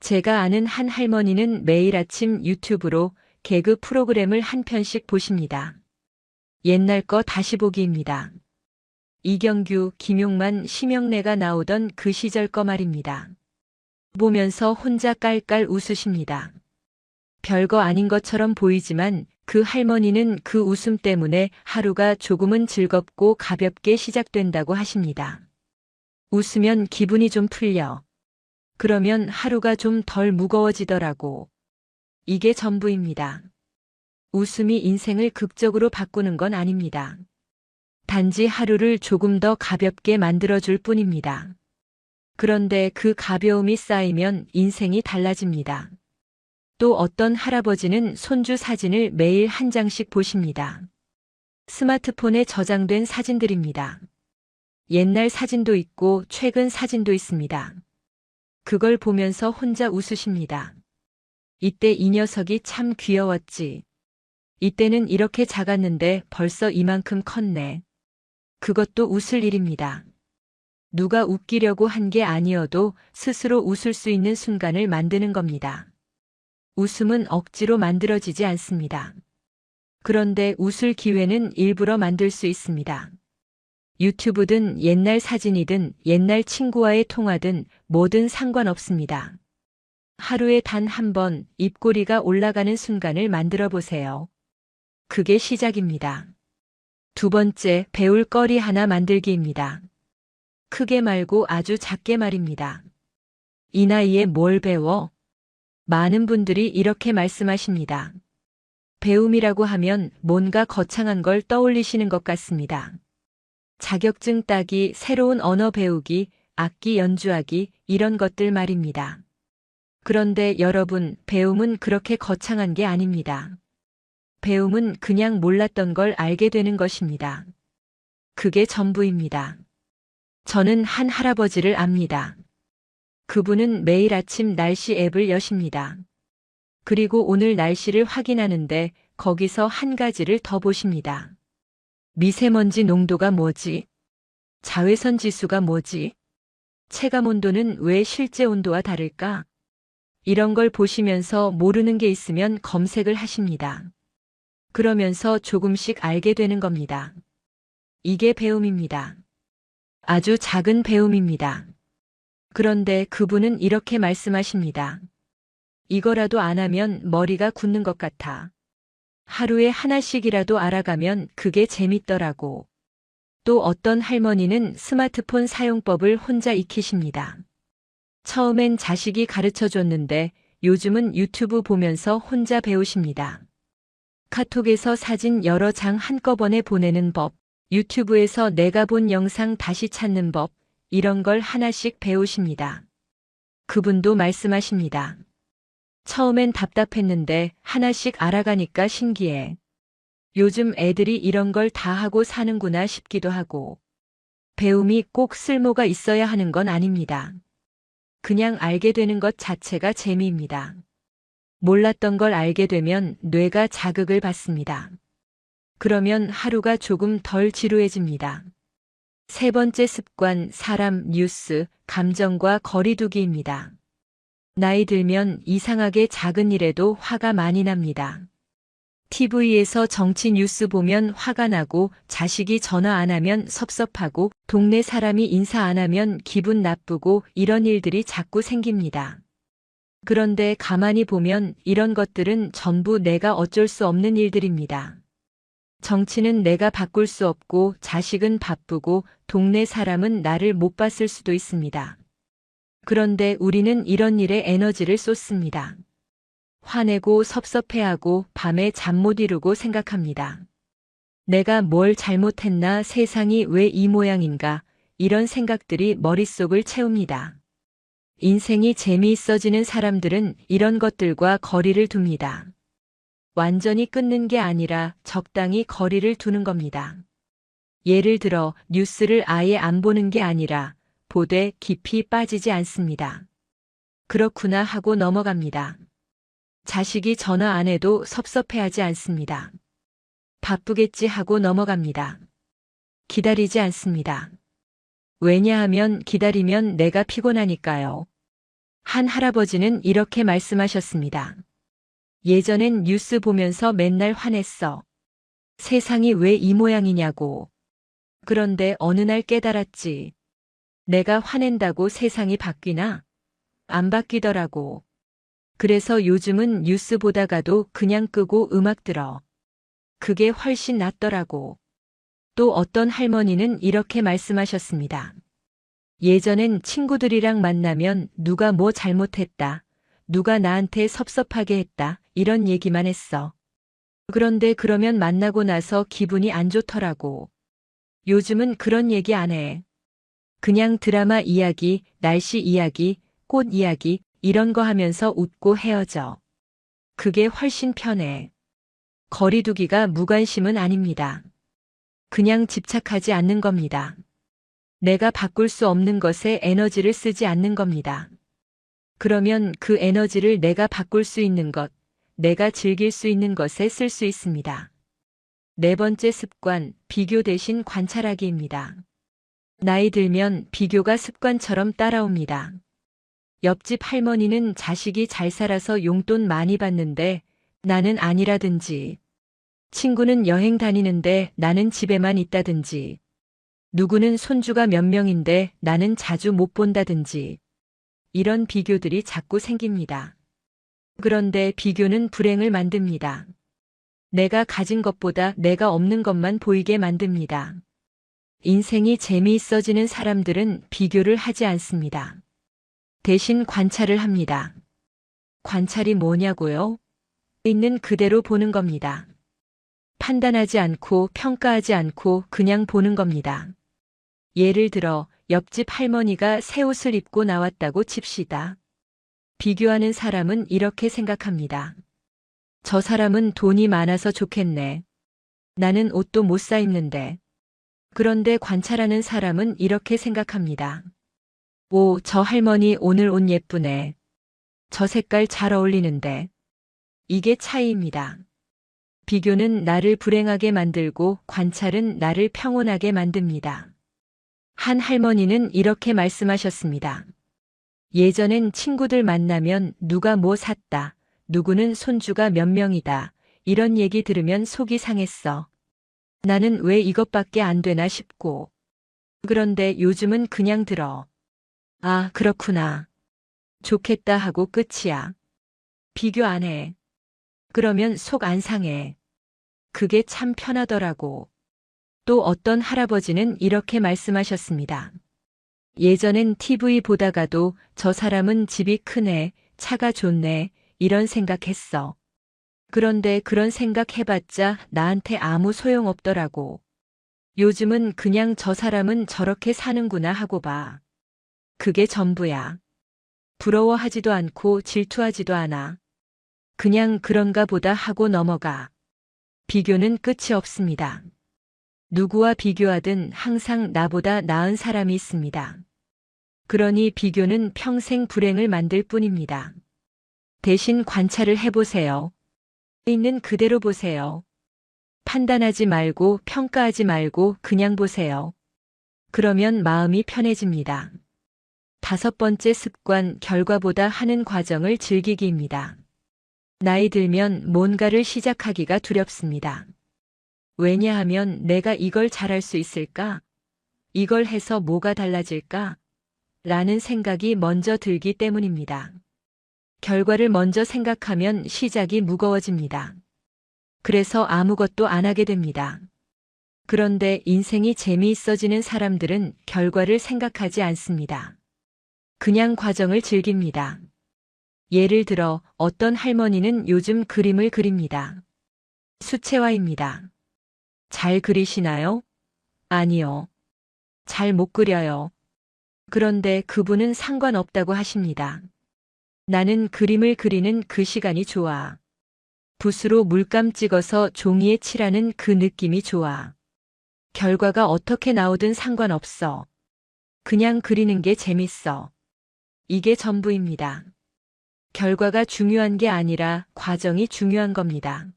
Speaker 1: 제가 아는 한 할머니는 매일 아침 유튜브로 개그 프로그램을 한 편씩 보십니다. 옛날 거 다시 보기입니다. 이경규, 김용만, 심영래가 나오던 그 시절 거 말입니다. 보면서 혼자 깔깔 웃으십니다. 별거 아닌 것처럼 보이지만 그 할머니는 그 웃음 때문에 하루가 조금은 즐겁고 가볍게 시작된다고 하십니다. 웃으면 기분이 좀 풀려. 그러면 하루가 좀 덜 무거워지더라고. 이게 전부입니다. 웃음이 인생을 극적으로 바꾸는 건 아닙니다. 단지 하루를 조금 더 가볍게 만들어줄 뿐입니다. 그런데 그 가벼움이 쌓이면 인생이 달라집니다. 또 어떤 할아버지는 손주 사진을 매일 한 장씩 보십니다. 스마트폰에 저장된 사진들입니다. 옛날 사진도 있고 최근 사진도 있습니다. 그걸 보면서 혼자 웃으십니다. 이때 이 녀석이 참 귀여웠지. 이때는 이렇게 작았는데 벌써 이만큼 컸네. 그것도 웃을 일입니다. 누가 웃기려고 한 게 아니어도 스스로 웃을 수 있는 순간을 만드는 겁니다. 웃음은 억지로 만들어지지 않습니다. 그런데 웃을 기회는 일부러 만들 수 있습니다. 유튜브든 옛날 사진이든 옛날 친구와의 통화든 뭐든 상관없습니다. 하루에 단 한 번 입꼬리가 올라가는 순간을 만들어 보세요. 그게 시작입니다. 두 번째, 배울 거리 하나 만들기입니다. 크게 말고 아주 작게 말입니다. 이 나이에 뭘 배워? 많은 분들이 이렇게 말씀하십니다. 배움이라고 하면 뭔가 거창한 걸 떠올리시는 것 같습니다. 자격증 따기, 새로운 언어 배우기, 악기 연주하기, 이런 것들 말입니다. 그런데 여러분, 배움은 그렇게 거창한 게 아닙니다. 배움은 그냥 몰랐던 걸 알게 되는 것입니다. 그게 전부입니다. 저는 한 할아버지를 압니다. 그분은 매일 아침 날씨 앱을 여십니다. 그리고 오늘 날씨를 확인하는데 거기서 한 가지를 더 보십니다. 미세먼지 농도가 뭐지? 자외선 지수가 뭐지? 체감 온도는 왜 실제 온도와 다를까? 이런 걸 보시면서 모르는 게 있으면 검색을 하십니다. 그러면서 조금씩 알게 되는 겁니다. 이게 배움입니다. 아주 작은 배움입니다. 그런데 그분은 이렇게 말씀하십니다. 이거라도 안 하면 머리가 굳는 것 같아. 하루에 하나씩이라도 알아가면 그게 재밌더라고. 또 어떤 할머니는 스마트폰 사용법을 혼자 익히십니다. 처음엔 자식이 가르쳐 줬는데 요즘은 유튜브 보면서 혼자 배우십니다. 카톡에서 사진 여러 장 한꺼번에 보내는 법, 유튜브에서 내가 본 영상 다시 찾는 법, 이런 걸 하나씩 배우십니다. 그분도 말씀하십니다. 처음엔 답답했는데 하나씩 알아가니까 신기해. 요즘 애들이 이런 걸 다 하고 사는구나 싶기도 하고. 배움이 꼭 쓸모가 있어야 하는 건 아닙니다. 그냥 알게 되는 것 자체가 재미입니다. 몰랐던 걸 알게 되면 뇌가 자극을 받습니다. 그러면 하루가 조금 덜 지루해집니다. 세 번째 습관, 사람, 뉴스, 감정과 거리 두기입니다. 나이 들면 이상하게 작은 일에도 화가 많이 납니다. TV에서 정치 뉴스 보면 화가 나고, 자식이 전화 안 하면 섭섭하고, 동네 사람이 인사 안 하면 기분 나쁘고, 이런 일들이 자꾸 생깁니다. 그런데 가만히 보면 이런 것들은 전부 내가 어쩔 수 없는 일들입니다. 정치는 내가 바꿀 수 없고, 자식은 바쁘고, 동네 사람은 나를 못 봤을 수도 있습니다. 그런데 우리는 이런 일에 에너지를 쏟습니다. 화내고 섭섭해하고 밤에 잠 못 이루고 생각합니다. 내가 뭘 잘못했나, 세상이 왜 이 모양인가, 이런 생각들이 머릿속을 채웁니다. 인생이 재미있어지는 사람들은 이런 것들과 거리를 둡니다. 완전히 끊는 게 아니라 적당히 거리를 두는 겁니다. 예를 들어 뉴스를 아예 안 보는 게 아니라 보되 깊이 빠지지 않습니다. 그렇구나 하고 넘어갑니다. 자식이 전화 안 해도 섭섭해하지 않습니다. 바쁘겠지 하고 넘어갑니다. 기다리지 않습니다. 왜냐하면 기다리면 내가 피곤하니까요. 한 할아버지는 이렇게 말씀하셨습니다. 예전엔 뉴스 보면서 맨날 화냈어. 세상이 왜 이 모양이냐고. 그런데 어느 날 깨달았지. 내가 화낸다고 세상이 바뀌나? 안 바뀌더라고. 그래서 요즘은 뉴스 보다가도 그냥 끄고 음악 들어. 그게 훨씬 낫더라고. 또 어떤 할머니는 이렇게 말씀하셨습니다. 예전엔 친구들이랑 만나면 누가 뭐 잘못했다, 누가 나한테 섭섭하게 했다, 이런 얘기만 했어. 그런데 그러면 만나고 나서 기분이 안 좋더라고. 요즘은 그런 얘기 안 해. 그냥 드라마 이야기, 날씨 이야기, 꽃 이야기, 이런 거 하면서 웃고 헤어져. 그게 훨씬 편해. 거리두기가 무관심은 아닙니다. 그냥 집착하지 않는 겁니다. 내가 바꿀 수 없는 것에 에너지를 쓰지 않는 겁니다. 그러면 그 에너지를 내가 바꿀 수 있는 것, 내가 즐길 수 있는 것에 쓸 수 있습니다. 네 번째 습관, 비교 대신 관찰하기입니다. 나이 들면 비교가 습관처럼 따라옵니다. 옆집 할머니는 자식이 잘 살아서 용돈 많이 받는데 나는 아니라든지. 친구는 여행 다니는데 나는 집에만 있다든지. 누구는 손주가 몇 명인데 나는 자주 못 본다든지. 이런 비교들이 자꾸 생깁니다. 그런데 비교는 불행을 만듭니다. 내가 가진 것보다 내가 없는 것만 보이게 만듭니다. 인생이 재미있어지는 사람들은 비교를 하지 않습니다. 대신 관찰을 합니다. 관찰이 뭐냐고요? 있는 그대로 보는 겁니다. 판단하지 않고 평가하지 않고 그냥 보는 겁니다. 예를 들어 옆집 할머니가 새 옷을 입고 나왔다고 칩시다. 비교하는 사람은 이렇게 생각합니다. 저 사람은 돈이 많아서 좋겠네. 나는 옷도 못 사 입는데. 그런데 관찰하는 사람은 이렇게 생각합니다. 오, 저 할머니 오늘 옷 예쁘네. 저 색깔 잘 어울리는데. 이게 차이입니다. 비교는 나를 불행하게 만들고 관찰은 나를 평온하게 만듭니다. 한 할머니는 이렇게 말씀하셨습니다. 예전엔 친구들 만나면 누가 뭐 샀다, 누구는 손주가 몇 명이다, 이런 얘기 들으면 속이 상했어. 나는 왜 이것밖에 안 되나 싶고. 그런데 요즘은 그냥 들어. 아, 그렇구나. 좋겠다 하고 끝이야. 비교 안 해. 그러면 속 안 상해. 그게 참 편하더라고. 또 어떤 할아버지는 이렇게 말씀하셨습니다. 예전엔 TV 보다가도 저 사람은 집이 크네, 차가 좋네, 이런 생각했어. 그런데 그런 생각 해봤자 나한테 아무 소용 없더라고. 요즘은 그냥 저 사람은 저렇게 사는구나 하고 봐. 그게 전부야. 부러워하지도 않고 질투하지도 않아. 그냥 그런가 보다 하고 넘어가. 비교는 끝이 없습니다. 누구와 비교하든 항상 나보다 나은 사람이 있습니다. 그러니 비교는 평생 불행을 만들 뿐입니다. 대신 관찰을 해보세요. 있는 그대로 보세요. 판단하지 말고 평가하지 말고 그냥 보세요. 그러면 마음이 편해집니다. 5번째 습관, 결과보다 하는 과정을 즐기기입니다. 나이 들면 뭔가를 시작하기가 두렵습니다. 왜냐하면 내가 이걸 잘할 수 있을까? 이걸 해서 뭐가 달라질까? 라는 생각이 먼저 들기 때문입니다. 결과를 먼저 생각하면 시작이 무거워집니다. 그래서 아무것도 안 하게 됩니다. 그런데 인생이 재미있어지는 사람들은 결과를 생각하지 않습니다. 그냥 과정을 즐깁니다. 예를 들어 어떤 할머니는 요즘 그림을 그립니다. 수채화입니다. 잘 그리시나요? 아니요. 잘 못 그려요. 그런데 그분은 상관없다고 하십니다. 나는 그림을 그리는 그 시간이 좋아. 붓으로 물감 찍어서 종이에 칠하는 그 느낌이 좋아. 결과가 어떻게 나오든 상관없어. 그냥 그리는 게 재밌어. 이게 전부입니다. 결과가 중요한 게 아니라 과정이 중요한 겁니다.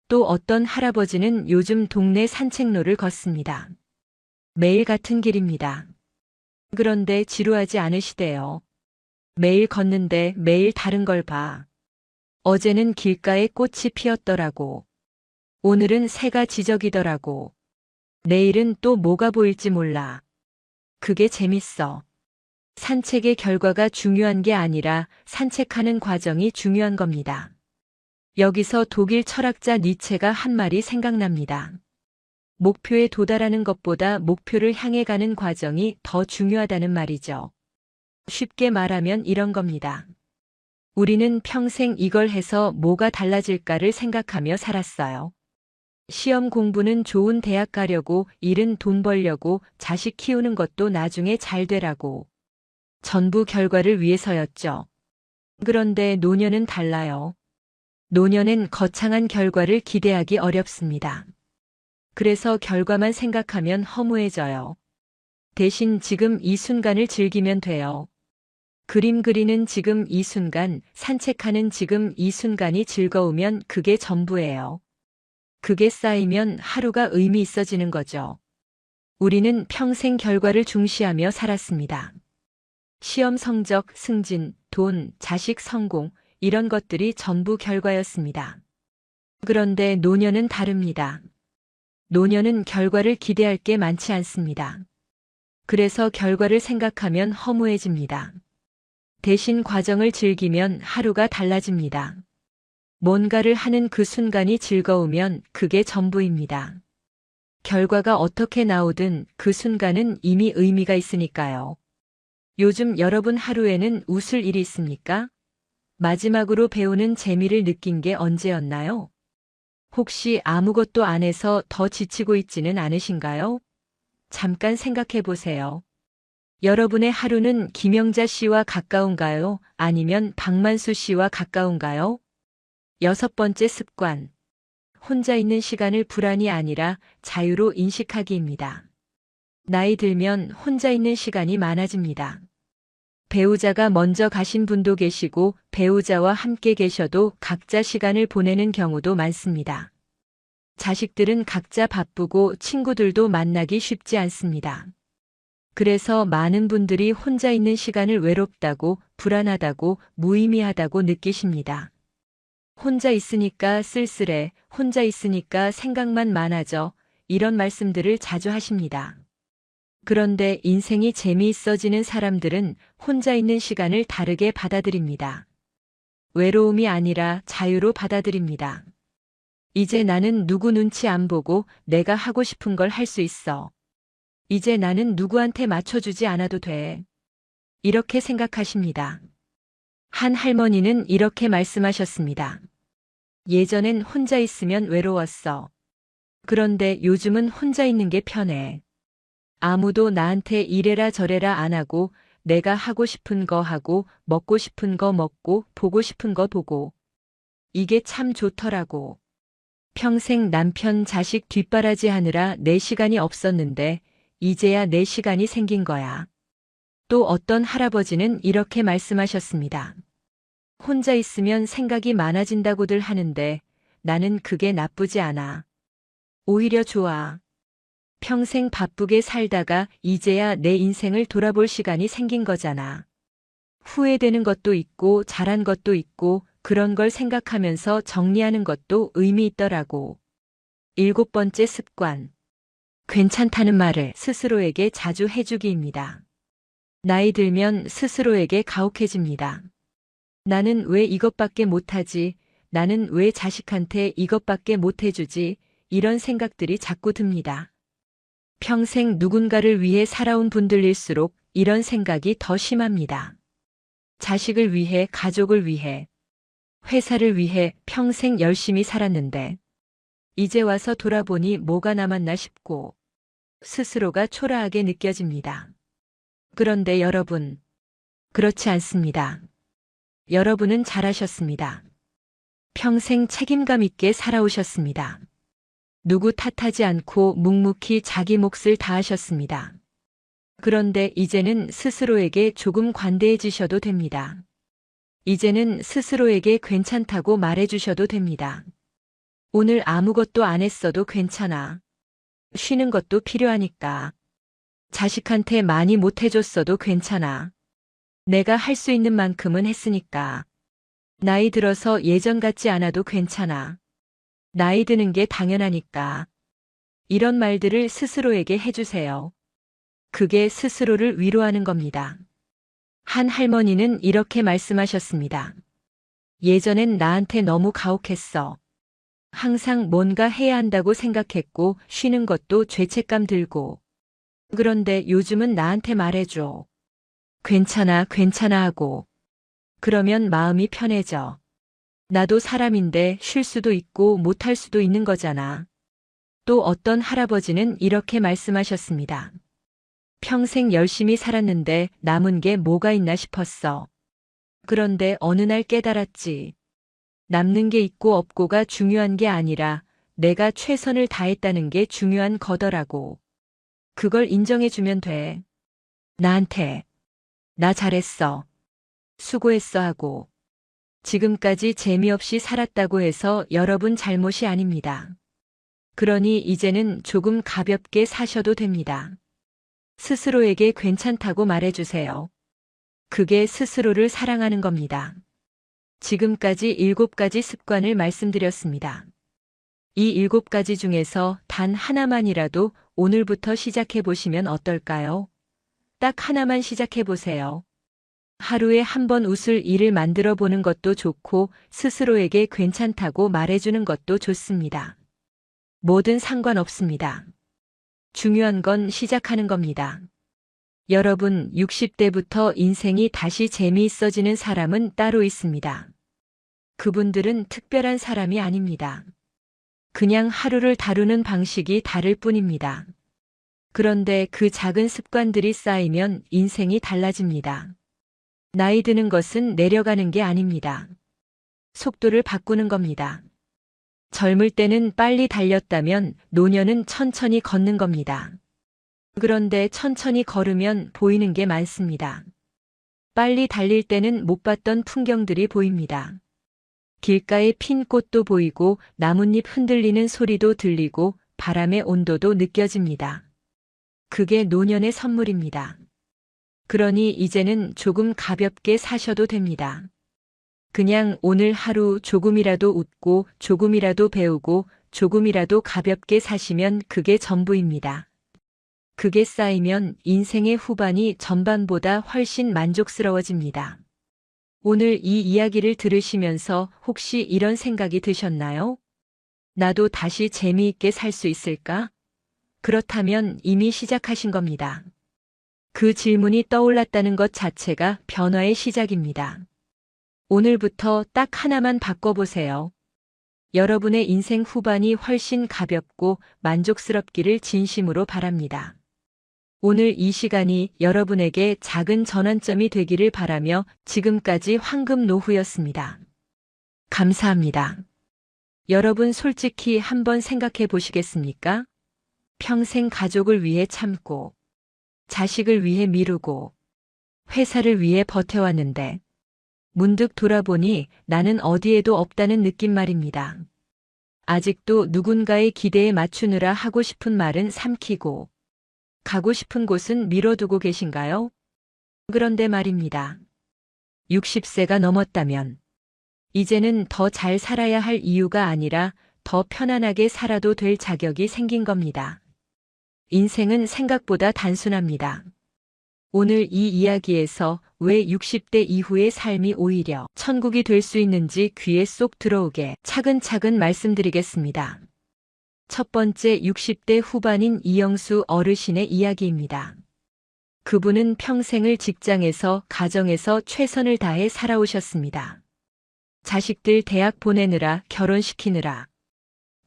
Speaker 1: 또 어떤 할아버지는 요즘 동네 산책로를 걷습니다. 매일 같은 길입니다. 그런데 지루하지 않으시대요. 매일 걷는데 매일 다른 걸 봐. 어제는 길가에 꽃이 피었더라고. 오늘은 새가 지저귀더라고. 내일은 또 뭐가 보일지 몰라. 그게 재밌어. 산책의 결과가 중요한 게 아니라 산책하는 과정이 중요한 겁니다. 여기서 독일 철학자 니체가 한 말이 생각납니다. 목표에 도달하는 것보다 목표를 향해 가는 과정이 더 중요하다는 말이죠. 쉽게 말하면 이런 겁니다. 우리는 평생 이걸 해서 뭐가 달라질까를 생각하며 살았어요. 시험 공부는 좋은 대학 가려고, 일은 돈 벌려고, 자식 키우는 것도 나중에 잘 되라고. 전부 결과를 위해서였죠. 그런데 노년은 달라요. 노년엔 거창한 결과를 기대하기 어렵습니다. 그래서 결과만 생각하면 허무해져요. 대신 지금 이 순간을 즐기면 돼요. 그림 그리는 지금 이 순간, 산책하는 지금 이 순간이 즐거우면 그게 전부예요. 그게 쌓이면 하루가 의미 있어지는 거죠. 우리는 평생 결과를 중시하며 살았습니다. 시험 성적, 승진, 돈, 자식 성공, 이런 것들이 전부 결과였습니다. 그런데 노년은 다릅니다. 노년은 결과를 기대할 게 많지 않습니다. 그래서 결과를 생각하면 허무해집니다. 대신 과정을 즐기면 하루가 달라집니다. 뭔가를 하는 그 순간이 즐거우면 그게 전부입니다. 결과가 어떻게 나오든 그 순간은 이미 의미가 있으니까요. 요즘 여러분 하루에는 웃을 일이 있습니까? 마지막으로 배우는 재미를 느낀 게 언제였나요? 혹시 아무것도 안 해서 더 지치고 있지는 않으신가요? 잠깐 생각해 보세요. 여러분의 하루는 김영자 씨와 가까운가요? 아니면 박만수 씨와 가까운가요? 6번째 습관. 혼자 있는 시간을 불안이 아니라 자유로 인식하기입니다. 나이 들면 혼자 있는 시간이 많아집니다. 배우자가 먼저 가신 분도 계시고 배우자와 함께 계셔도 각자 시간을 보내는 경우도 많습니다. 자식들은 각자 바쁘고 친구들도 만나기 쉽지 않습니다. 그래서 많은 분들이 혼자 있는 시간을 외롭다고, 불안하다고, 무의미하다고 느끼십니다. 혼자 있으니까 쓸쓸해, 혼자 있으니까 생각만 많아져, 이런 말씀들을 자주 하십니다. 그런데 인생이 재미있어지는 사람들은 혼자 있는 시간을 다르게 받아들입니다. 외로움이 아니라 자유로 받아들입니다. 이제 나는 누구 눈치 안 보고 내가 하고 싶은 걸 할 수 있어. 이제 나는 누구한테 맞춰주지 않아도 돼. 이렇게 생각하십니다. 한 할머니는 이렇게 말씀하셨습니다. 예전엔 혼자 있으면 외로웠어. 그런데 요즘은 혼자 있는 게 편해. 아무도 나한테 이래라 저래라 안 하고 내가 하고 싶은 거 하고 먹고 싶은 거 먹고 보고 싶은 거 보고. 이게 참 좋더라고. 평생 남편 자식 뒷바라지 하느라 내 시간이 없었는데 이제야 내 시간이 생긴 거야. 또 어떤 할아버지는 이렇게 말씀하셨습니다. 혼자 있으면 생각이 많아진다고들 하는데 나는 그게 나쁘지 않아. 오히려 좋아. 평생 바쁘게 살다가 이제야 내 인생을 돌아볼 시간이 생긴 거잖아. 후회되는 것도 있고 잘한 것도 있고 그런 걸 생각하면서 정리하는 것도 의미 있더라고. 7번째 습관. 괜찮다는 말을 스스로에게 자주 해주기입니다. 나이 들면 스스로에게 가혹해집니다. 나는 왜 이것밖에 못하지? 나는 왜 자식한테 이것밖에 못해주지? 이런 생각들이 자꾸 듭니다. 평생 누군가를 위해 살아온 분들일수록 이런 생각이 더 심합니다. 자식을 위해, 가족을 위해, 회사를 위해 평생 열심히 살았는데 이제 와서 돌아보니 뭐가 남았나 싶고 스스로가 초라하게 느껴집니다. 그런데 여러분, 그렇지 않습니다. 여러분은 잘하셨습니다. 평생 책임감 있게 살아오셨습니다. 누구 탓하지 않고 묵묵히 자기 몫을 다하셨습니다. 그런데 이제는 스스로에게 조금 관대해지셔도 됩니다. 이제는 스스로에게 괜찮다고 말해주셔도 됩니다. 오늘 아무것도 안 했어도 괜찮아. 쉬는 것도 필요하니까. 자식한테 많이 못해줬어도 괜찮아. 내가 할 수 있는 만큼은 했으니까. 나이 들어서 예전 같지 않아도 괜찮아. 나이 드는 게 당연하니까. 이런 말들을 스스로에게 해주세요. 그게 스스로를 위로하는 겁니다. 한 할머니는 이렇게 말씀하셨습니다. 예전엔 나한테 너무 가혹했어. 항상 뭔가 해야 한다고 생각했고 쉬는 것도 죄책감 들고. 그런데 요즘은 나한테 말해줘. 괜찮아, 괜찮아 하고. 그러면 마음이 편해져. 나도 사람인데 쉴 수도 있고 못할 수도 있는 거잖아. 또 어떤 할아버지는 이렇게 말씀하셨습니다. 평생 열심히 살았는데 남은 게 뭐가 있나 싶었어. 그런데 어느 날 깨달았지. 남는 게 있고 없고가 중요한 게 아니라 내가 최선을 다했다는 게 중요한 거더라고. 그걸 인정해주면 돼. 나한테. 나 잘했어. 수고했어 하고. 지금까지 재미없이 살았다고 해서 여러분 잘못이 아닙니다. 그러니 이제는 조금 가볍게 사셔도 됩니다. 스스로에게 괜찮다고 말해주세요. 그게 스스로를 사랑하는 겁니다. 지금까지 7가지 습관을 말씀드렸습니다. 이 7가지 중에서 단 하나만이라도 오늘부터 시작해 보시면 어떨까요? 딱 하나만 시작해 보세요. 하루에 한 번 웃을 일을 만들어 보는 것도 좋고 스스로에게 괜찮다고 말해주는 것도 좋습니다. 뭐든 상관없습니다. 중요한 건 시작하는 겁니다. 여러분, 60대부터 인생이 다시 재미있어지는 사람은 따로 있습니다. 그분들은 특별한 사람이 아닙니다. 그냥 하루를 다루는 방식이 다를 뿐입니다. 그런데 그 작은 습관들이 쌓이면 인생이 달라집니다. 나이 드는 것은 내려가는 게 아닙니다. 속도를 바꾸는 겁니다. 젊을 때는 빨리 달렸다면 노년은 천천히 걷는 겁니다. 그런데 천천히 걸으면 보이는 게 많습니다. 빨리 달릴 때는 못 봤던 풍경들이 보입니다. 길가에 핀 꽃도 보이고 나뭇잎 흔들리는 소리도 들리고 바람의 온도도 느껴집니다. 그게 노년의 선물입니다. 그러니 이제는 조금 가볍게 사셔도 됩니다. 그냥 오늘 하루 조금이라도 웃고 조금이라도 배우고 조금이라도 가볍게 사시면 그게 전부입니다. 그게 쌓이면 인생의 후반이 전반보다 훨씬 만족스러워집니다. 오늘 이 이야기를 들으시면서 혹시 이런 생각이 드셨나요? 나도 다시 재미있게 살 수 있을까? 그렇다면 이미 시작하신 겁니다. 그 질문이 떠올랐다는 것 자체가 변화의 시작입니다. 오늘부터 딱 하나만 바꿔보세요. 여러분의 인생 후반이 훨씬 가볍고 만족스럽기를 진심으로 바랍니다. 오늘 이 시간이 여러분에게 작은 전환점이 되기를 바라며 지금까지 황금노후였습니다. 감사합니다. 여러분 솔직히 한번 생각해 보시겠습니까? 평생 가족을 위해 참고, 자식을 위해 미루고, 회사를 위해 버텨왔는데, 문득 돌아보니 나는 어디에도 없다는 느낌 말입니다. 아직도 누군가의 기대에 맞추느라 하고 싶은 말은 삼키고, 가고 싶은 곳은 미뤄두고 계신가요? 그런데 말입니다. 60세가 넘었다면, 이제는 더 잘 살아야 할 이유가 아니라 더 편안하게 살아도 될 자격이 생긴 겁니다. 인생은 생각보다 단순합니다. 오늘 이 이야기에서 왜 60대 이후의 삶이 오히려 천국이 될 수 있는지 귀에 쏙 들어오게 차근차근 말씀드리겠습니다. 첫 번째 60대 후반인 이영수 어르신의 이야기입니다. 그분은 평생을 직장에서 가정에서 최선을 다해 살아오셨습니다. 자식들 대학 보내느라 결혼시키느라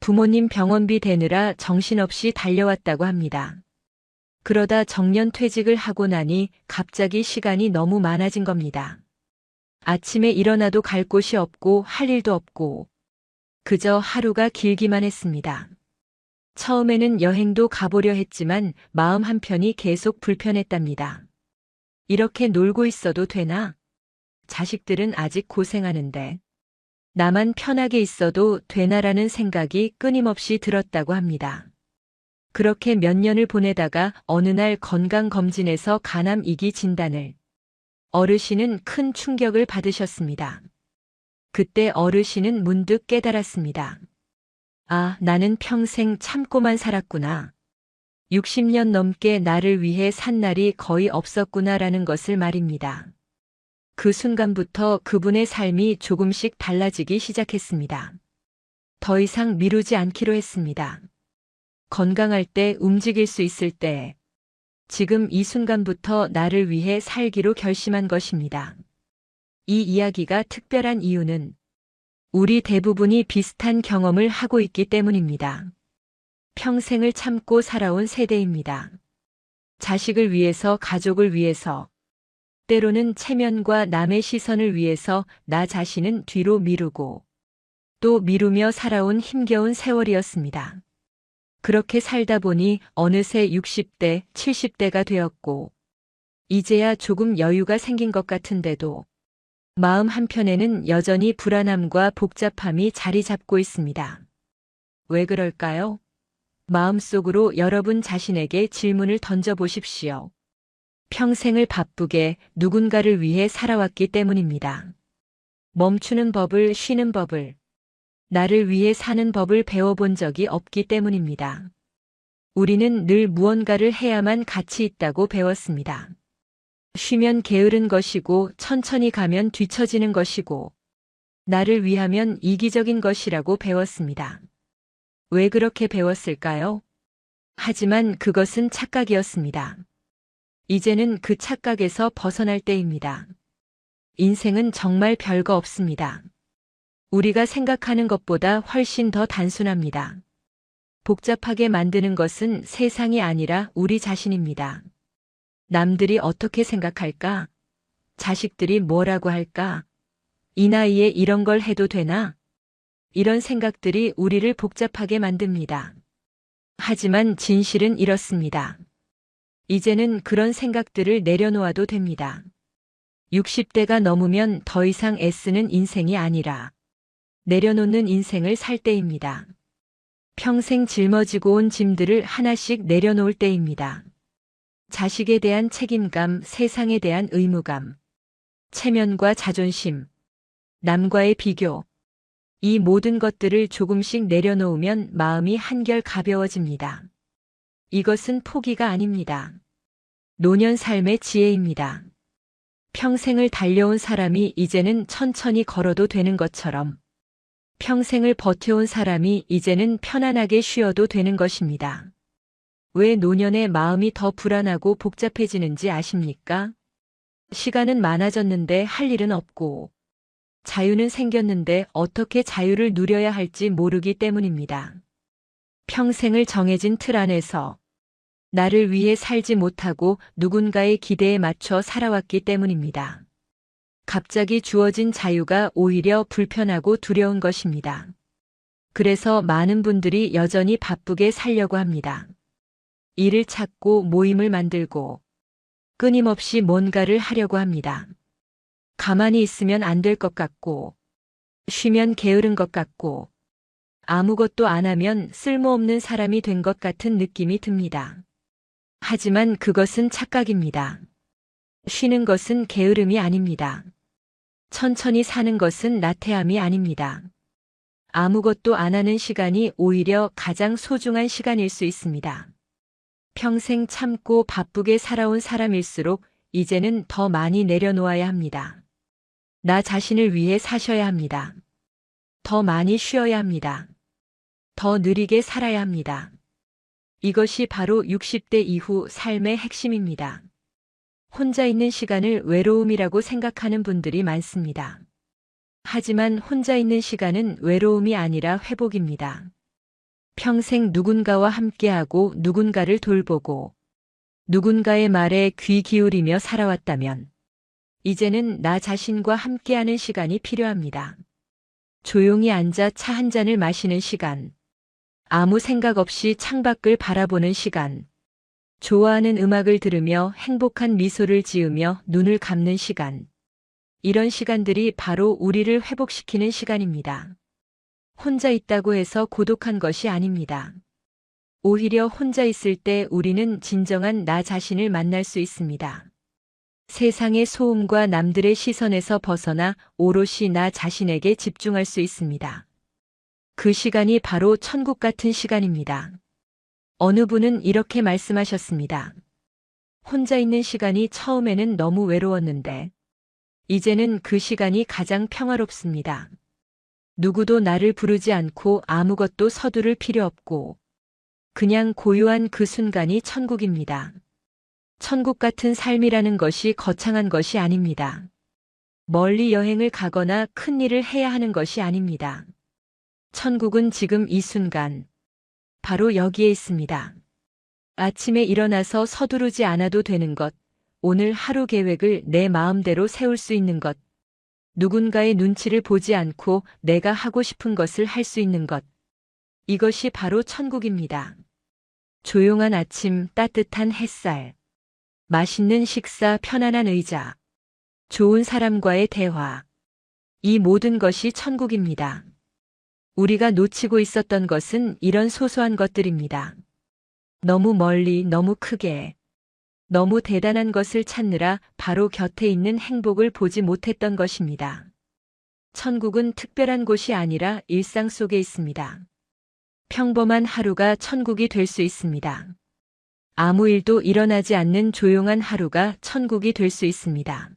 Speaker 1: 부모님 병원비 대느라 정신없이 달려왔다고 합니다. 그러다 정년퇴직을 하고 나니 갑자기 시간이 너무 많아진 겁니다. 아침에 일어나도 갈 곳이 없고 할 일도 없고 그저 하루가 길기만 했습니다. 처음에는 여행도 가보려 했지만 마음 한편이 계속 불편했답니다. 이렇게 놀고 있어도 되나? 자식들은 아직 고생하는데 나만 편하게 있어도 되나라는 생각이 끊임없이 들었다고 합니다. 그렇게 몇 년을 보내다가 어느 날 건강검진에서 간암 2기 진단을. 어르신은 큰 충격을 받으셨습니다. 그때 어르신은 문득 깨달았습니다. 아, 나는 평생 참고만 살았구나. 60년 넘게 나를 위해 산 날이 거의 없었구나라는 것을 말입니다. 그 순간부터 그분의 삶이 조금씩 달라지기 시작했습니다. 더 이상 미루지 않기로 했습니다. 건강할 때 움직일 수 있을 때, 지금 이 순간부터 나를 위해 살기로 결심한 것입니다. 이 이야기가 특별한 이유는 우리 대부분이 비슷한 경험을 하고 있기 때문입니다. 평생을 참고 살아온 세대입니다. 자식을 위해서, 가족을 위해서, 때로는 체면과 남의 시선을 위해서 나 자신은 뒤로 미루고 또 미루며 살아온 힘겨운 세월이었습니다. 그렇게 살다 보니 어느새 60대, 70대가 되었고 이제야 조금 여유가 생긴 것 같은데도 마음 한편에는 여전히 불안함과 복잡함이 자리 잡고 있습니다. 왜 그럴까요? 마음속으로 여러분 자신에게 질문을 던져보십시오. 평생을 바쁘게 누군가를 위해 살아왔기 때문입니다. 멈추는 법을, 쉬는 법을, 나를 위해 사는 법을 배워본 적이 없기 때문입니다. 우리는 늘 무언가를 해야만 가치 있다고 배웠습니다. 쉬면 게으른 것이고 천천히 가면 뒤처지는 것이고 나를 위하면 이기적인 것이라고 배웠습니다. 왜 그렇게 배웠을까요? 하지만 그것은 착각이었습니다. 이제는 그 착각에서 벗어날 때입니다. 인생은 정말 별거 없습니다. 우리가 생각하는 것보다 훨씬 더 단순합니다. 복잡하게 만드는 것은 세상이 아니라 우리 자신입니다. 남들이 어떻게 생각할까? 자식들이 뭐라고 할까? 이 나이에 이런 걸 해도 되나? 이런 생각들이 우리를 복잡하게 만듭니다. 하지만 진실은 이렇습니다. 이제는 그런 생각들을 내려놓아도 됩니다. 60대가 넘으면 더 이상 애쓰는 인생이 아니라 내려놓는 인생을 살 때입니다. 평생 짊어지고 온 짐들을 하나씩 내려놓을 때입니다. 자식에 대한 책임감, 세상에 대한 의무감, 체면과 자존심, 남과의 비교, 이 모든 것들을 조금씩 내려놓으면 마음이 한결 가벼워집니다. 이것은 포기가 아닙니다. 노년 삶의 지혜입니다. 평생을 달려온 사람이 이제는 천천히 걸어도 되는 것처럼 평생을 버텨온 사람이 이제는 편안하게 쉬어도 되는 것입니다. 왜 노년에 마음이 더 불안하고 복잡해지는지 아십니까? 시간은 많아졌는데 할 일은 없고 자유는 생겼는데 어떻게 자유를 누려야 할지 모르기 때문입니다. 평생을 정해진 틀 안에서 나를 위해 살지 못하고 누군가의 기대에 맞춰 살아왔기 때문입니다. 갑자기 주어진 자유가 오히려 불편하고 두려운 것입니다. 그래서 많은 분들이 여전히 바쁘게 살려고 합니다. 일을 찾고 모임을 만들고 끊임없이 뭔가를 하려고 합니다. 가만히 있으면 안 될 것 같고 쉬면 게으른 것 같고 아무것도 안 하면 쓸모없는 사람이 된 것 같은 느낌이 듭니다. 하지만 그것은 착각입니다. 쉬는 것은 게으름이 아닙니다. 천천히 사는 것은 나태함이 아닙니다. 아무것도 안 하는 시간이 오히려 가장 소중한 시간일 수 있습니다. 평생 참고 바쁘게 살아온 사람일수록 이제는 더 많이 내려놓아야 합니다. 나 자신을 위해 사셔야 합니다. 더 많이 쉬어야 합니다. 더 느리게 살아야 합니다. 이것이 바로 60대 이후 삶의 핵심입니다. 혼자 있는 시간을 외로움이라고 생각하는 분들이 많습니다. 하지만 혼자 있는 시간은 외로움이 아니라 회복입니다. 평생 누군가와 함께하고 누군가를 돌보고 누군가의 말에 귀 기울이며 살아왔다면 이제는 나 자신과 함께하는 시간이 필요합니다. 조용히 앉아 차 한 잔을 마시는 시간, 아무 생각 없이 창밖을 바라보는 시간, 좋아하는 음악을 들으며 행복한 미소를 지으며 눈을 감는 시간. 이런 시간들이 바로 우리를 회복시키는 시간입니다. 혼자 있다고 해서 고독한 것이 아닙니다. 오히려 혼자 있을 때 우리는 진정한 나 자신을 만날 수 있습니다. 세상의 소음과 남들의 시선에서 벗어나 오롯이 나 자신에게 집중할 수 있습니다. 그 시간이 바로 천국 같은 시간입니다. 어느 분은 이렇게 말씀하셨습니다. 혼자 있는 시간이 처음에는 너무 외로웠는데 이제는 그 시간이 가장 평화롭습니다. 누구도 나를 부르지 않고 아무것도 서두를 필요 없고 그냥 고요한 그 순간이 천국입니다. 천국 같은 삶이라는 것이 거창한 것이 아닙니다. 멀리 여행을 가거나 큰 일을 해야 하는 것이 아닙니다. 천국은 지금 이 순간, 바로 여기에 있습니다. 아침에 일어나서 서두르지 않아도 되는 것, 오늘 하루 계획을 내 마음대로 세울 수 있는 것, 누군가의 눈치를 보지 않고 내가 하고 싶은 것을 할 수 있는 것, 이것이 바로 천국입니다. 조용한 아침, 따뜻한 햇살, 맛있는 식사, 편안한 의자, 좋은 사람과의 대화, 이 모든 것이 천국입니다. 우리가 놓치고 있었던 것은 이런 소소한 것들입니다. 너무 멀리, 너무 크게, 너무 대단한 것을 찾느라 바로 곁에 있는 행복을 보지 못했던 것입니다. 천국은 특별한 곳이 아니라 일상 속에 있습니다. 평범한 하루가 천국이 될 수 있습니다. 아무 일도 일어나지 않는 조용한 하루가 천국이 될 수 있습니다.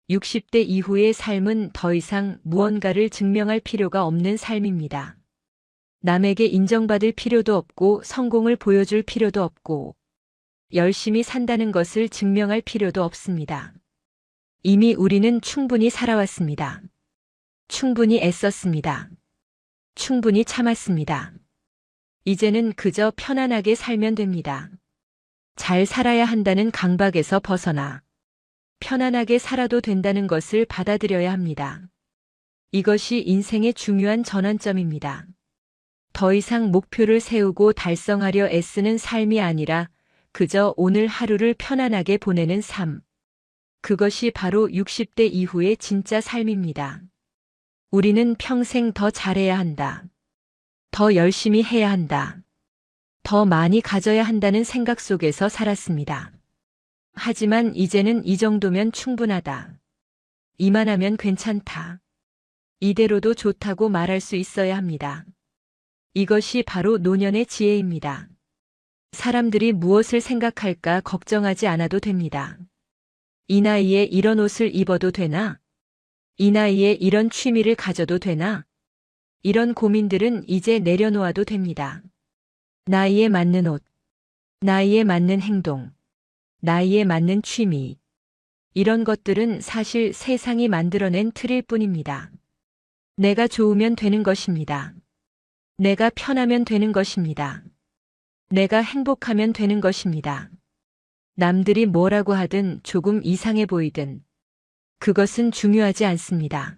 Speaker 1: 60대 이후의 삶은 더 이상 무언가를 증명할 필요가 없는 삶입니다. 남에게 인정받을 필요도 없고 성공을 보여줄 필요도 없고 열심히 산다는 것을 증명할 필요도 없습니다. 이미 우리는 충분히 살아왔습니다. 충분히 애썼습니다. 충분히 참았습니다. 이제는 그저 편안하게 살면 됩니다. 잘 살아야 한다는 강박에서 벗어나 편안하게 살아도 된다는 것을 받아들여야 합니다. 이것이 인생의 중요한 전환점입니다. 더 이상 목표를 세우고 달성하려 애쓰는 삶이 아니라 그저 오늘 하루를 편안하게 보내는 삶. 그것이 바로 60대 이후의 진짜 삶입니다. 우리는 평생 더 잘해야 한다. 더 열심히 해야 한다. 더 많이 가져야 한다는 생각 속에서 살았습니다. 하지만 이제는 이 정도면 충분하다. 이만하면 괜찮다. 이대로도 좋다고 말할 수 있어야 합니다. 이것이 바로 노년의 지혜입니다. 사람들이 무엇을 생각할까 걱정하지 않아도 됩니다. 이 나이에 이런 옷을 입어도 되나? 이 나이에 이런 취미를 가져도 되나? 이런 고민들은 이제 내려놓아도 됩니다. 나이에 맞는 옷, 나이에 맞는 행동, 나이에 맞는 취미. 이런 것들은 사실 세상이 만들어낸 틀일 뿐입니다. 내가 좋으면 되는 것입니다. 내가 편하면 되는 것입니다. 내가 행복하면 되는 것입니다. 남들이 뭐라고 하든 조금 이상해 보이든 그것은 중요하지 않습니다.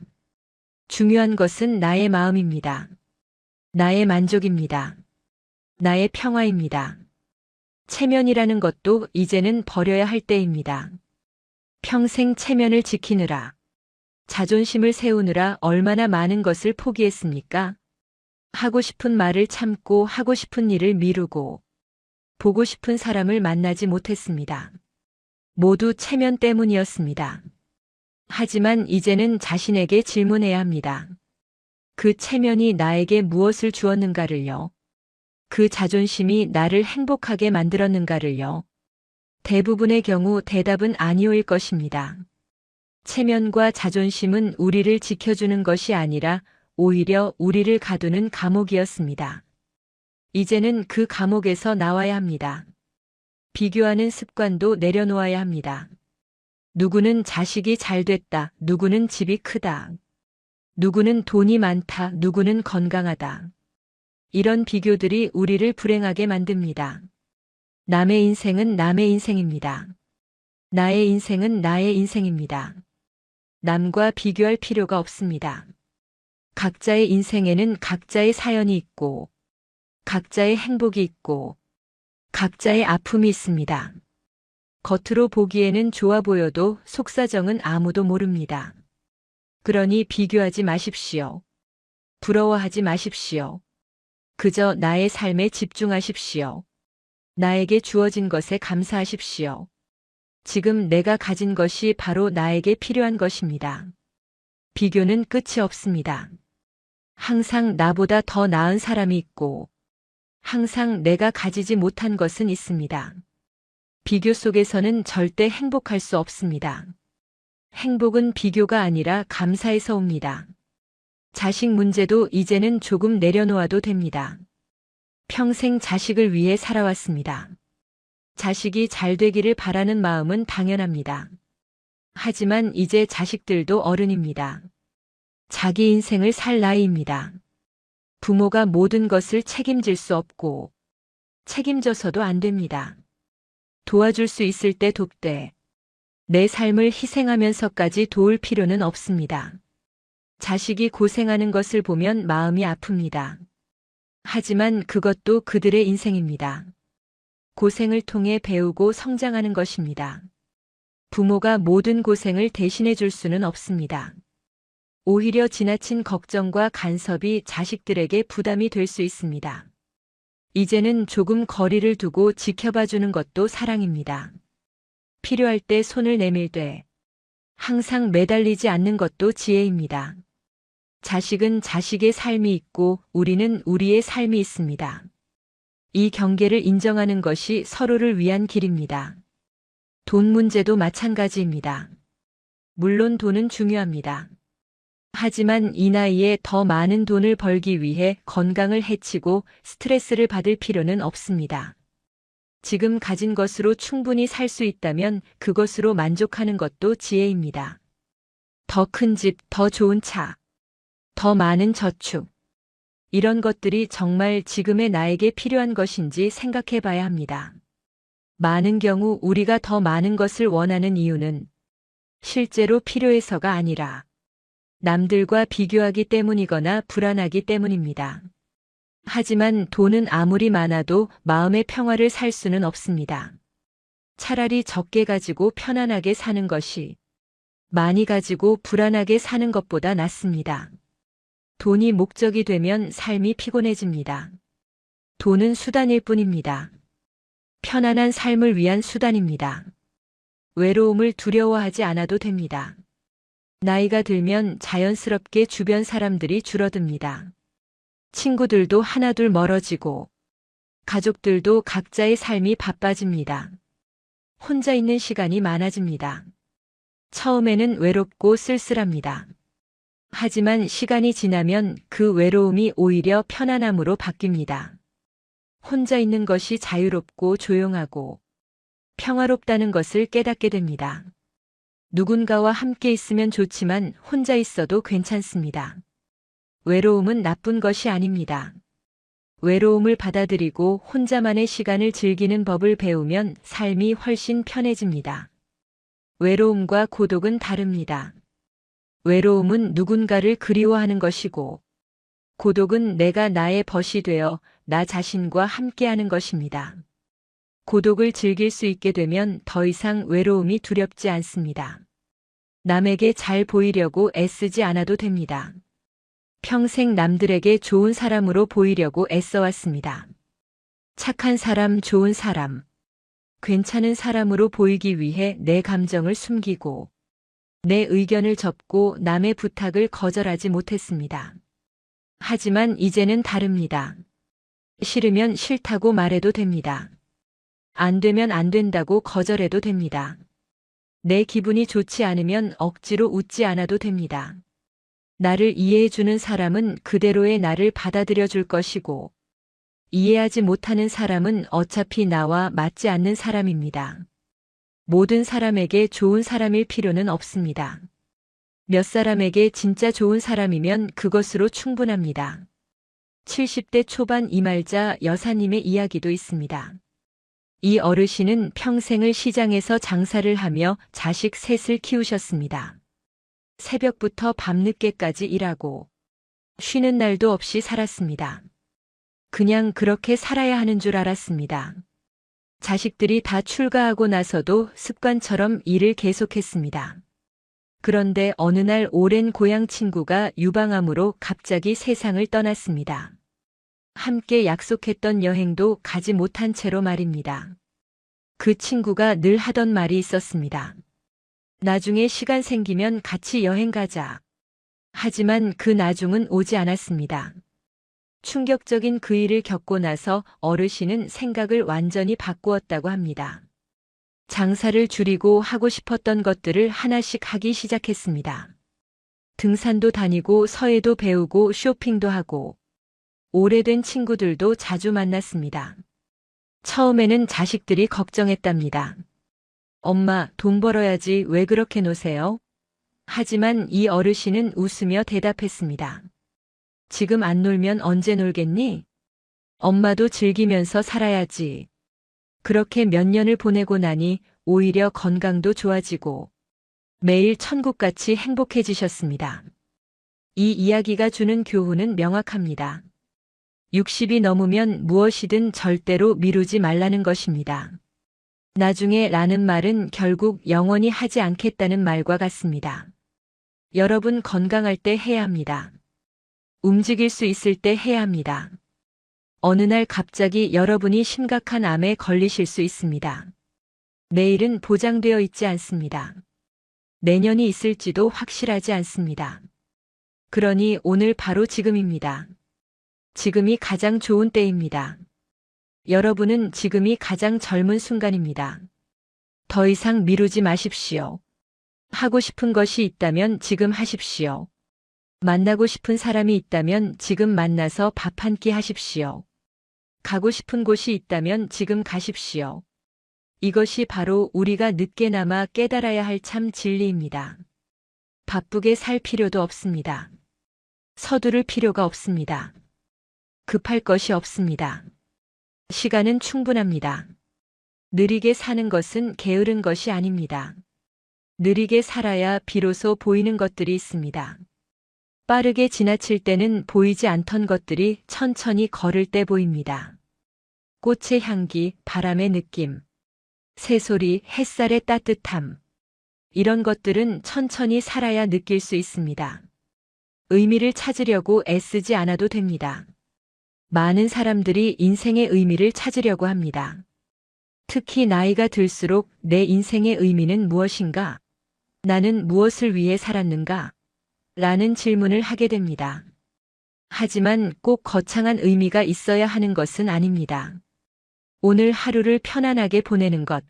Speaker 1: 중요한 것은 나의 마음입니다. 나의 만족입니다. 나의 평화입니다. 체면이라는 것도 이제는 버려야 할 때입니다. 평생 체면을 지키느라, 자존심을 세우느라 얼마나 많은 것을 포기했습니까? 하고 싶은 말을 참고 하고 싶은 일을 미루고 보고 싶은 사람을 만나지 못했습니다. 모두 체면 때문이었습니다. 하지만 이제는 자신에게 질문해야 합니다. 그 체면이 나에게 무엇을 주었는가를요. 그 자존심이 나를 행복하게 만들었는가를요. 대부분의 경우 대답은 아니오일 것입니다. 체면과 자존심은 우리를 지켜주는 것이 아니라 오히려 우리를 가두는 감옥이었습니다. 이제는 그 감옥에서 나와야 합니다. 비교하는 습관도 내려놓아야 합니다. 누구는 자식이 잘 됐다, 누구는 집이 크다, 누구는 돈이 많다, 누구는 건강하다. 이런 비교들이 우리를 불행하게 만듭니다. 남의 인생은 남의 인생입니다. 나의 인생은 나의 인생입니다. 남과 비교할 필요가 없습니다. 각자의 인생에는 각자의 사연이 있고, 각자의 행복이 있고, 각자의 아픔이 있습니다. 겉으로 보기에는 좋아 보여도 속사정은 아무도 모릅니다. 그러니 비교하지 마십시오. 부러워하지 마십시오. 그저 나의 삶에 집중하십시오. 나에게 주어진 것에 감사하십시오. 지금 내가 가진 것이 바로 나에게 필요한 것입니다. 비교는 끝이 없습니다. 항상 나보다 더 나은 사람이 있고, 항상 내가 가지지 못한 것은 있습니다. 비교 속에서는 절대 행복할 수 없습니다. 행복은 비교가 아니라 감사에서 옵니다. 자식 문제도 이제는 조금 내려놓아도 됩니다. 평생 자식을 위해 살아왔습니다. 자식이 잘 되기를 바라는 마음은 당연합니다. 하지만 이제 자식들도 어른입니다. 자기 인생을 살 나이입니다. 부모가 모든 것을 책임질 수 없고 책임져서도 안 됩니다. 도와줄 수 있을 때 돕되 내 삶을 희생하면서까지 도울 필요는 없습니다. 자식이 고생하는 것을 보면 마음이 아픕니다. 하지만 그것도 그들의 인생입니다. 고생을 통해 배우고 성장하는 것입니다. 부모가 모든 고생을 대신해 줄 수는 없습니다. 오히려 지나친 걱정과 간섭이 자식들에게 부담이 될 수 있습니다. 이제는 조금 거리를 두고 지켜봐 주는 것도 사랑입니다. 필요할 때 손을 내밀되 항상 매달리지 않는 것도 지혜입니다. 자식은 자식의 삶이 있고 우리는 우리의 삶이 있습니다. 이 경계를 인정하는 것이 서로를 위한 길입니다. 돈 문제도 마찬가지입니다. 물론 돈은 중요합니다. 하지만 이 나이에 더 많은 돈을 벌기 위해 건강을 해치고 스트레스를 받을 필요는 없습니다. 지금 가진 것으로 충분히 살 수 있다면 그것으로 만족하는 것도 지혜입니다. 더 큰 집, 더 좋은 차, 더 많은 저축. 이런 것들이 정말 지금의 나에게 필요한 것인지 생각해 봐야 합니다. 많은 경우 우리가 더 많은 것을 원하는 이유는 실제로 필요해서가 아니라 남들과 비교하기 때문이거나 불안하기 때문입니다. 하지만 돈은 아무리 많아도 마음의 평화를 살 수는 없습니다. 차라리 적게 가지고 편안하게 사는 것이 많이 가지고 불안하게 사는 것보다 낫습니다. 돈이 목적이 되면 삶이 피곤해집니다. 돈은 수단일 뿐입니다. 편안한 삶을 위한 수단입니다. 외로움을 두려워하지 않아도 됩니다. 나이가 들면 자연스럽게 주변 사람들이 줄어듭니다. 친구들도 하나둘 멀어지고 가족들도 각자의 삶이 바빠집니다. 혼자 있는 시간이 많아집니다. 처음에는 외롭고 쓸쓸합니다. 하지만 시간이 지나면 그 외로움이 오히려 편안함으로 바뀝니다. 혼자 있는 것이 자유롭고 조용하고 평화롭다는 것을 깨닫게 됩니다. 누군가와 함께 있으면 좋지만 혼자 있어도 괜찮습니다. 외로움은 나쁜 것이 아닙니다. 외로움을 받아들이고 혼자만의 시간을 즐기는 법을 배우면 삶이 훨씬 편해집니다. 외로움과 고독은 다릅니다. 외로움은 누군가를 그리워하는 것이고, 고독은 내가 나의 벗이 되어 나 자신과 함께하는 것입니다. 고독을 즐길 수 있게 되면 더 이상 외로움이 두렵지 않습니다. 남에게 잘 보이려고 애쓰지 않아도 됩니다. 평생 남들에게 좋은 사람으로 보이려고 애써왔습니다. 착한 사람, 좋은 사람, 괜찮은 사람으로 보이기 위해 내 감정을 숨기고 내 의견을 접고 남의 부탁을 거절하지 못했습니다. 하지만 이제는 다릅니다. 싫으면 싫다고 말해도 됩니다. 안 되면 안 된다고 거절해도 됩니다. 내 기분이 좋지 않으면 억지로 웃지 않아도 됩니다. 나를 이해해주는 사람은 그대로의 나를 받아들여 줄 것이고, 이해하지 못하는 사람은 어차피 나와 맞지 않는 사람입니다. 모든 사람에게 좋은 사람일 필요는 없습니다. 몇 사람에게 진짜 좋은 사람이면 그것으로 충분합니다. 70대 초반 이말자 여사님의 이야기도 있습니다. 이 어르신은 평생을 시장에서 장사를 하며 자식 셋을 키우셨습니다. 새벽부터 밤늦게까지 일하고 쉬는 날도 없이 살았습니다. 그냥 그렇게 살아야 하는 줄 알았습니다. 자식들이 다 출가하고 나서도 습관처럼 일을 계속했습니다. 그런데 어느 날 오랜 고향 친구가 유방암으로 갑자기 세상을 떠났습니다. 함께 약속했던 여행도 가지 못한 채로 말입니다. 그 친구가 늘 하던 말이 있었습니다. 나중에 시간 생기면 같이 여행 가자. 하지만 그 나중은 오지 않았습니다. 충격적인 그 일을 겪고 나서 어르신은 생각을 완전히 바꾸었다고 합니다. 장사를 줄이고 하고 싶었던 것들을 하나씩 하기 시작했습니다. 등산도 다니고 서예도 배우고 쇼핑도 하고 오래된 친구들도 자주 만났습니다. 처음에는 자식들이 걱정했답니다. 엄마, 돈 벌어야지 왜 그렇게 노세요? 하지만 이 어르신은 웃으며 대답했습니다. 지금 안 놀면 언제 놀겠니? 엄마도 즐기면서 살아야지. 그렇게 몇 년을 보내고 나니 오히려 건강도 좋아지고 매일 천국같이 행복해지셨습니다. 이 이야기가 주는 교훈은 명확합니다. 60이 넘으면 무엇이든 절대로 미루지 말라는 것입니다. 나중에 라는 말은 결국 영원히 하지 않겠다는 말과 같습니다. 여러분 건강할 때 해야 합니다. 움직일 수 있을 때 해야 합니다. 어느 날 갑자기 여러분이 심각한 암에 걸리실 수 있습니다. 내일은 보장되어 있지 않습니다. 내년이 있을지도 확실하지 않습니다. 그러니 오늘 바로 지금입니다. 지금이 가장 좋은 때입니다. 여러분은 지금이 가장 젊은 순간입니다. 더 이상 미루지 마십시오. 하고 싶은 것이 있다면 지금 하십시오. 만나고 싶은 사람이 있다면 지금 만나서 밥 한 끼 하십시오. 가고 싶은 곳이 있다면 지금 가십시오. 이것이 바로 우리가 늦게나마 깨달아야 할 참 진리입니다. 바쁘게 살 필요도 없습니다. 서두를 필요가 없습니다. 급할 것이 없습니다. 시간은 충분합니다. 느리게 사는 것은 게으른 것이 아닙니다. 느리게 살아야 비로소 보이는 것들이 있습니다. 빠르게 지나칠 때는 보이지 않던 것들이 천천히 걸을 때 보입니다. 꽃의 향기, 바람의 느낌, 새소리, 햇살의 따뜻함. 이런 것들은 천천히 살아야 느낄 수 있습니다. 의미를 찾으려고 애쓰지 않아도 됩니다. 많은 사람들이 인생의 의미를 찾으려고 합니다. 특히 나이가 들수록 내 인생의 의미는 무엇인가? 나는 무엇을 위해 살았는가? 라는 질문을 하게 됩니다. 하지만 꼭 거창한 의미가 있어야 하는 것은 아닙니다. 오늘 하루를 편안하게 보내는 것,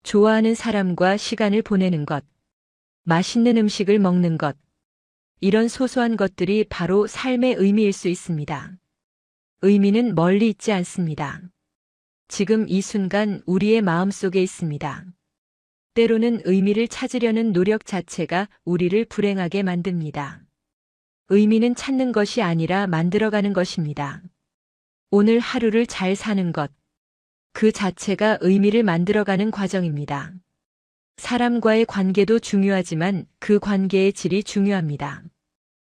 Speaker 1: 좋아하는 사람과 시간을 보내는 것, 맛있는 음식을 먹는 것, 이런 소소한 것들이 바로 삶의 의미일 수 있습니다. 의미는 멀리 있지 않습니다. 지금 이 순간 우리의 마음속에 있습니다. 때로는 의미를 찾으려는 노력 자체가 우리를 불행하게 만듭니다. 의미는 찾는 것이 아니라 만들어가는 것입니다. 오늘 하루를 잘 사는 것, 그 자체가 의미를 만들어가는 과정입니다. 사람과의 관계도 중요하지만 그 관계의 질이 중요합니다.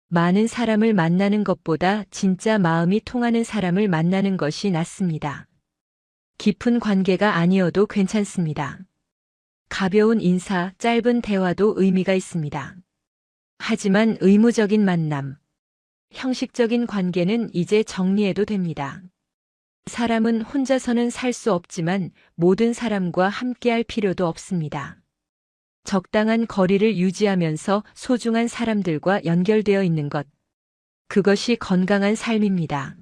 Speaker 1: 많은 사람을 만나는 것보다 진짜 마음이 통하는 사람을 만나는 것이 낫습니다. 깊은 관계가 아니어도 괜찮습니다. 가벼운 인사, 짧은 대화도 의미가 있습니다. 하지만 의무적인 만남, 형식적인 관계는 이제 정리해도 됩니다. 사람은 혼자서는 살 수 없지만 모든 사람과 함께할 필요도 없습니다. 적당한 거리를 유지하면서 소중한 사람들과 연결되어 있는 것, 그것이 건강한 삶입니다.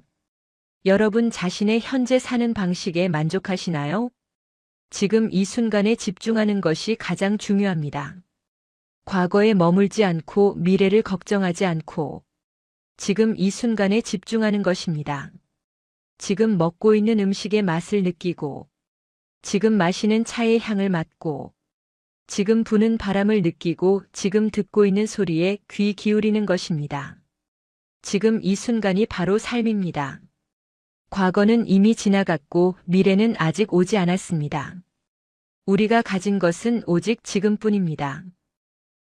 Speaker 1: 여러분 자신의 현재 사는 방식에 만족하시나요? 지금 이 순간에 집중하는 것이 가장 중요합니다. 과거에 머물지 않고 미래를 걱정하지 않고 지금 이 순간에 집중하는 것입니다. 지금 먹고 있는 음식의 맛을 느끼고 지금 마시는 차의 향을 맡고 지금 부는 바람을 느끼고 지금 듣고 있는 소리에 귀 기울이는 것입니다. 지금 이 순간이 바로 삶입니다. 과거는 이미 지나갔고 미래는 아직 오지 않았습니다. 우리가 가진 것은 오직 지금뿐입니다.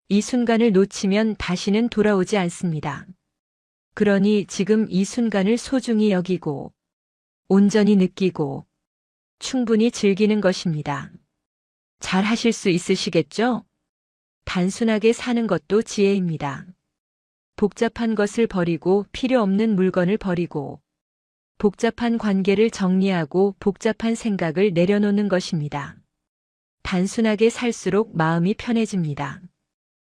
Speaker 1: 이 순간을 놓치면 다시는 돌아오지 않습니다. 그러니 지금 이 순간을 소중히 여기고 온전히 느끼고 충분히 즐기는 것입니다. 잘 하실 수 있으시겠죠? 단순하게 사는 것도 지혜입니다. 복잡한 것을 버리고 필요 없는 물건을 버리고 복잡한 관계를 정리하고 복잡한 생각을 내려놓는 것입니다. 단순하게 살수록 마음이 편해집니다.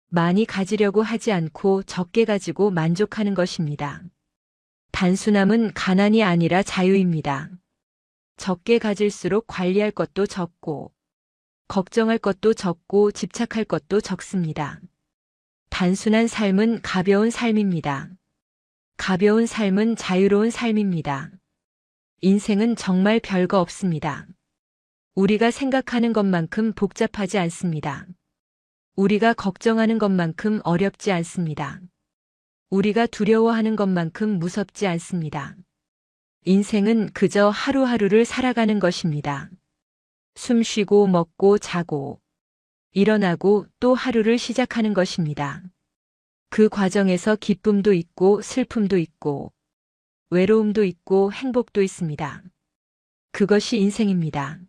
Speaker 1: 많이 가지려고 하지 않고 적게 가지고 만족하는 것입니다. 단순함은 가난이 아니라 자유입니다. 적게 가질수록 관리할 것도 적고 걱정할 것도 적고 집착할 것도 적습니다. 단순한 삶은 가벼운 삶입니다. 가벼운 삶은 자유로운 삶입니다. 인생은 정말 별거 없습니다. 우리가 생각하는 것만큼 복잡하지 않습니다. 우리가 걱정하는 것만큼 어렵지 않습니다. 우리가 두려워하는 것만큼 무섭지 않습니다. 인생은 그저 하루하루를 살아가는 것입니다. 숨 쉬고 먹고 자고 일어나고 또 하루를 시작하는 것입니다. 그 과정에서 기쁨도 있고 슬픔도 있고 외로움도 있고 행복도 있습니다. 그것이 인생입니다.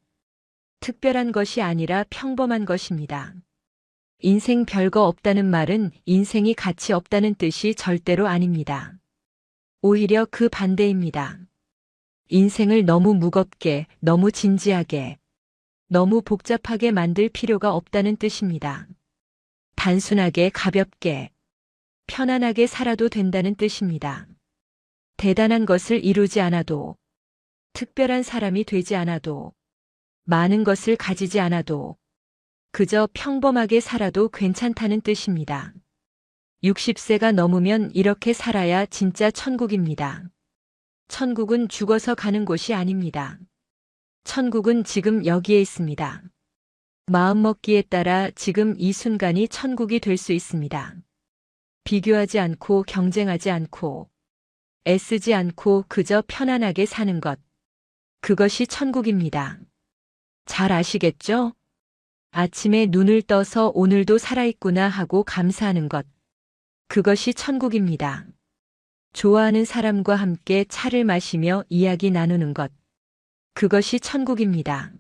Speaker 1: 특별한 것이 아니라 평범한 것입니다. 인생 별거 없다는 말은 인생이 가치 없다는 뜻이 절대로 아닙니다. 오히려 그 반대입니다. 인생을 너무 무겁게, 너무 진지하게, 너무 복잡하게 만들 필요가 없다는 뜻입니다. 단순하게 가볍게, 편안하게 살아도 된다는 뜻입니다. 대단한 것을 이루지 않아도, 특별한 사람이 되지 않아도, 많은 것을 가지지 않아도, 그저 평범하게 살아도 괜찮다는 뜻입니다. 60세가 넘으면 이렇게 살아야 진짜 천국입니다. 천국은 죽어서 가는 곳이 아닙니다. 천국은 지금 여기에 있습니다. 마음먹기에 따라 지금 이 순간이 천국이 될 수 있습니다. 비교하지 않고 경쟁하지 않고 애쓰지 않고 그저 편안하게 사는 것. 그것이 천국입니다. 잘 아시겠죠? 아침에 눈을 떠서 오늘도 살아있구나 하고 감사하는 것. 그것이 천국입니다. 좋아하는 사람과 함께 차를 마시며 이야기 나누는 것. 그것이 천국입니다.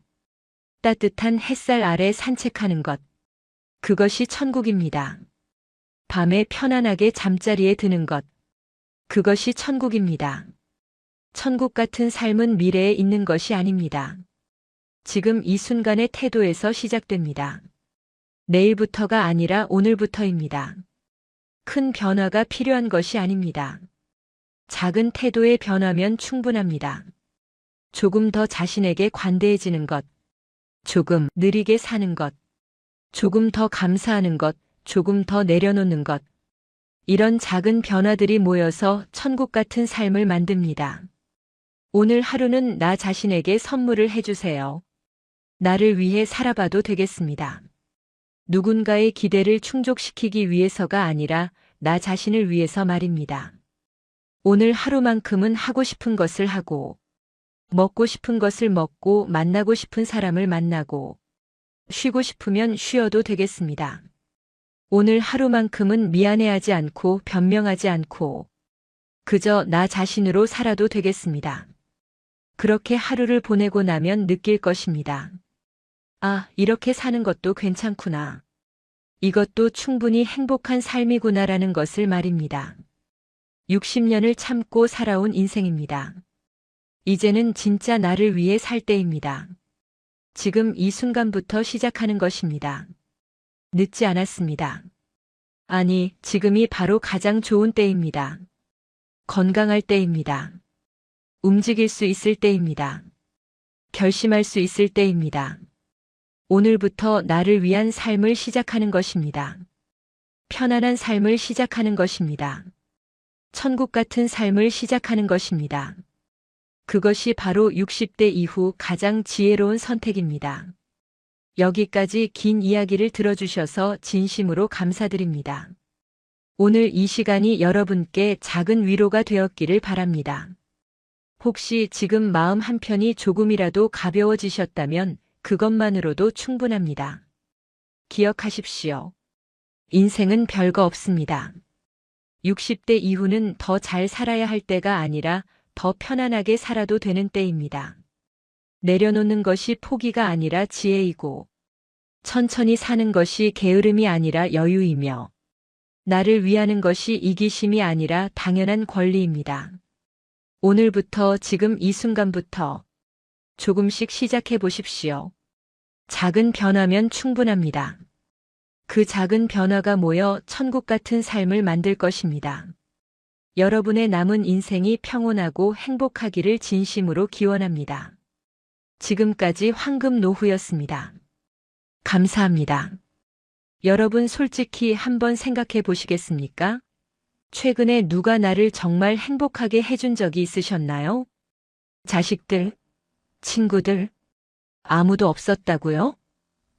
Speaker 1: 따뜻한 햇살 아래 산책하는 것. 그것이 천국입니다. 밤에 편안하게 잠자리에 드는 것. 그것이 천국입니다. 천국 같은 삶은 미래에 있는 것이 아닙니다. 지금 이 순간의 태도에서 시작됩니다. 내일부터가 아니라 오늘부터입니다. 큰 변화가 필요한 것이 아닙니다. 작은 태도의 변화면 충분합니다. 조금 더 자신에게 관대해지는 것, 조금 느리게 사는 것, 조금 더 감사하는 것, 조금 더 내려놓는 것. 이런 작은 변화들이 모여서 천국 같은 삶을 만듭니다. 오늘 하루는 나 자신에게 선물을 해주세요. 나를 위해 살아봐도 되겠습니다. 누군가의 기대를 충족시키기 위해서가 아니라 나 자신을 위해서 말입니다. 오늘 하루만큼은 하고 싶은 것을 하고, 먹고 싶은 것을 먹고 만나고 싶은 사람을 만나고, 쉬고 싶으면 쉬어도 되겠습니다. 오늘 하루만큼은 미안해하지 않고 변명하지 않고, 그저 나 자신으로 살아도 되겠습니다. 그렇게 하루를 보내고 나면 느낄 것입니다. 아, 이렇게 사는 것도 괜찮구나. 이것도 충분히 행복한 삶이구나라는 것을 말입니다. 60년을 참고 살아온 인생입니다. 이제는 진짜 나를 위해 살 때입니다. 지금 이 순간부터 시작하는 것입니다. 늦지 않았습니다. 아니, 지금이 바로 가장 좋은 때입니다. 건강할 때입니다. 움직일 수 있을 때입니다. 결심할 수 있을 때입니다. 오늘부터 나를 위한 삶을 시작하는 것입니다. 편안한 삶을 시작하는 것입니다. 천국 같은 삶을 시작하는 것입니다. 그것이 바로 60대 이후 가장 지혜로운 선택입니다. 여기까지 긴 이야기를 들어주셔서 진심으로 감사드립니다. 오늘 이 시간이 여러분께 작은 위로가 되었기를 바랍니다. 혹시 지금 마음 한편이 조금이라도 가벼워지셨다면 그것만으로도 충분합니다. 기억하십시오. 인생은 별거 없습니다. 60대 이후는 더 잘 살아야 할 때가 아니라 더 편안하게 살아도 되는 때입니다. 내려놓는 것이 포기가 아니라 지혜이고, 천천히 사는 것이 게으름이 아니라 여유이며, 나를 위하는 것이 이기심이 아니라 당연한 권리입니다. 오늘부터 지금 이 순간부터 조금씩 시작해 보십시오. 작은 변화면 충분합니다. 그 작은 변화가 모여 천국 같은 삶을 만들 것입니다. 여러분의 남은 인생이 평온하고 행복하기를 진심으로 기원합니다. 지금까지 황금노후였습니다. 감사합니다. 여러분 솔직히 한번 생각해 보시겠습니까? 최근에 누가 나를 정말 행복하게 해준 적이 있으셨나요? 자식들, 친구들, 아무도 없었다고요?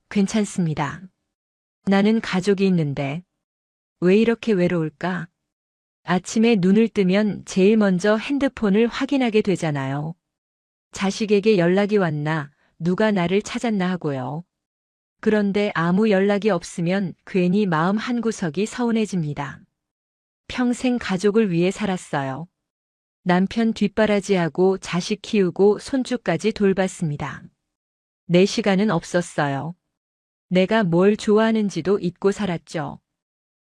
Speaker 1: 괜찮습니다. 나는 가족이 있는데 왜 이렇게 외로울까? 아침에 눈을 뜨면 제일 먼저 핸드폰을 확인하게 되잖아요. 자식에게 연락이 왔나, 누가 나를 찾았나 하고요. 그런데 아무 연락이 없으면 괜히 마음 한구석이 서운해집니다. 평생 가족을 위해 살았어요. 남편 뒷바라지하고 자식 키우고 손주까지 돌봤습니다. 내 시간은 없었어요. 내가 뭘 좋아하는지도 잊고 살았죠.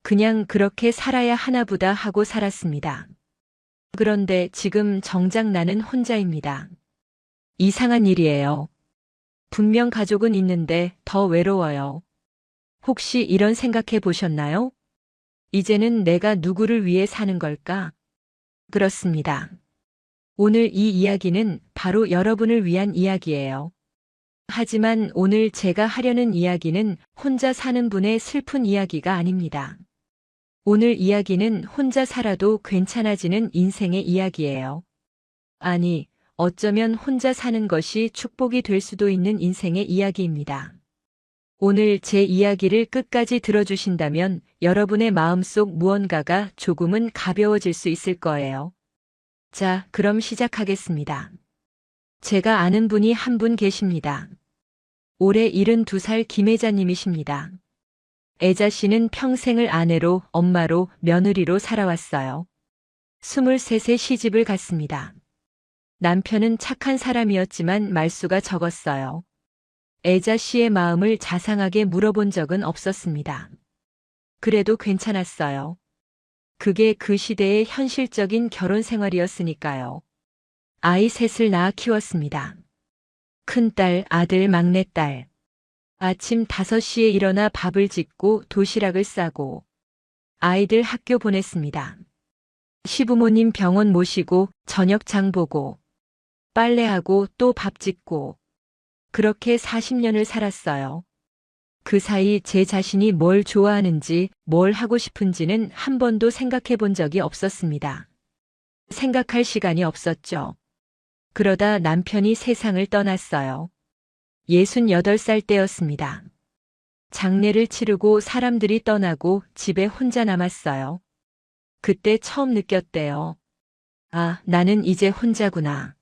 Speaker 1: 그냥 그렇게 살아야 하나보다 하고 살았습니다. 그런데 지금 정작 나는 혼자입니다. 이상한 일이에요. 분명 가족은 있는데 더 외로워요. 혹시 이런 생각해 보셨나요? 이제는 내가 누구를 위해 사는 걸까? 그렇습니다. 오늘 이 이야기는 바로 여러분을 위한 이야기예요. 하지만 오늘 제가 하려는 이야기는 혼자 사는 분의 슬픈 이야기가 아닙니다. 오늘 이야기는 혼자 살아도 괜찮아지는 인생의 이야기예요. 아니, 어쩌면 혼자 사는 것이 축복이 될 수도 있는 인생의 이야기입니다. 오늘 제 이야기를 끝까지 들어주신다면 여러분의 마음속 무언가가 조금은 가벼워질 수 있을 거예요. 자, 그럼 시작하겠습니다. 제가 아는 분이 한 분 계십니다. 올해 72살 김혜자님이십니다. 애자 씨는 평생을 아내로, 엄마로, 며느리로 살아왔어요. 23세 시집을 갔습니다. 남편은 착한 사람이었지만 말수가 적었어요. 애자 씨의 마음을 자상하게 물어본 적은 없었습니다. 그래도 괜찮았어요. 그게 그 시대의 현실적인 결혼 생활이었으니까요. 아이 셋을 낳아 키웠습니다. 큰딸, 아들, 막내딸. 아침 5시에 일어나 밥을 짓고 도시락을 싸고 아이들 학교 보냈습니다. 시부모님 병원 모시고 저녁 장 보고 빨래하고 또 밥 짓고 그렇게 40년을 살았어요. 그 사이 제 자신이 뭘 좋아하는지 뭘 하고 싶은지는 한 번도 생각해 본 적이 없었습니다. 생각할 시간이 없었죠. 그러다 남편이 세상을 떠났어요. 68살 때였습니다. 장례를 치르고 사람들이 떠나고 집에 혼자 남았어요. 그때 처음 느꼈대요. 아, 나는 이제 혼자구나.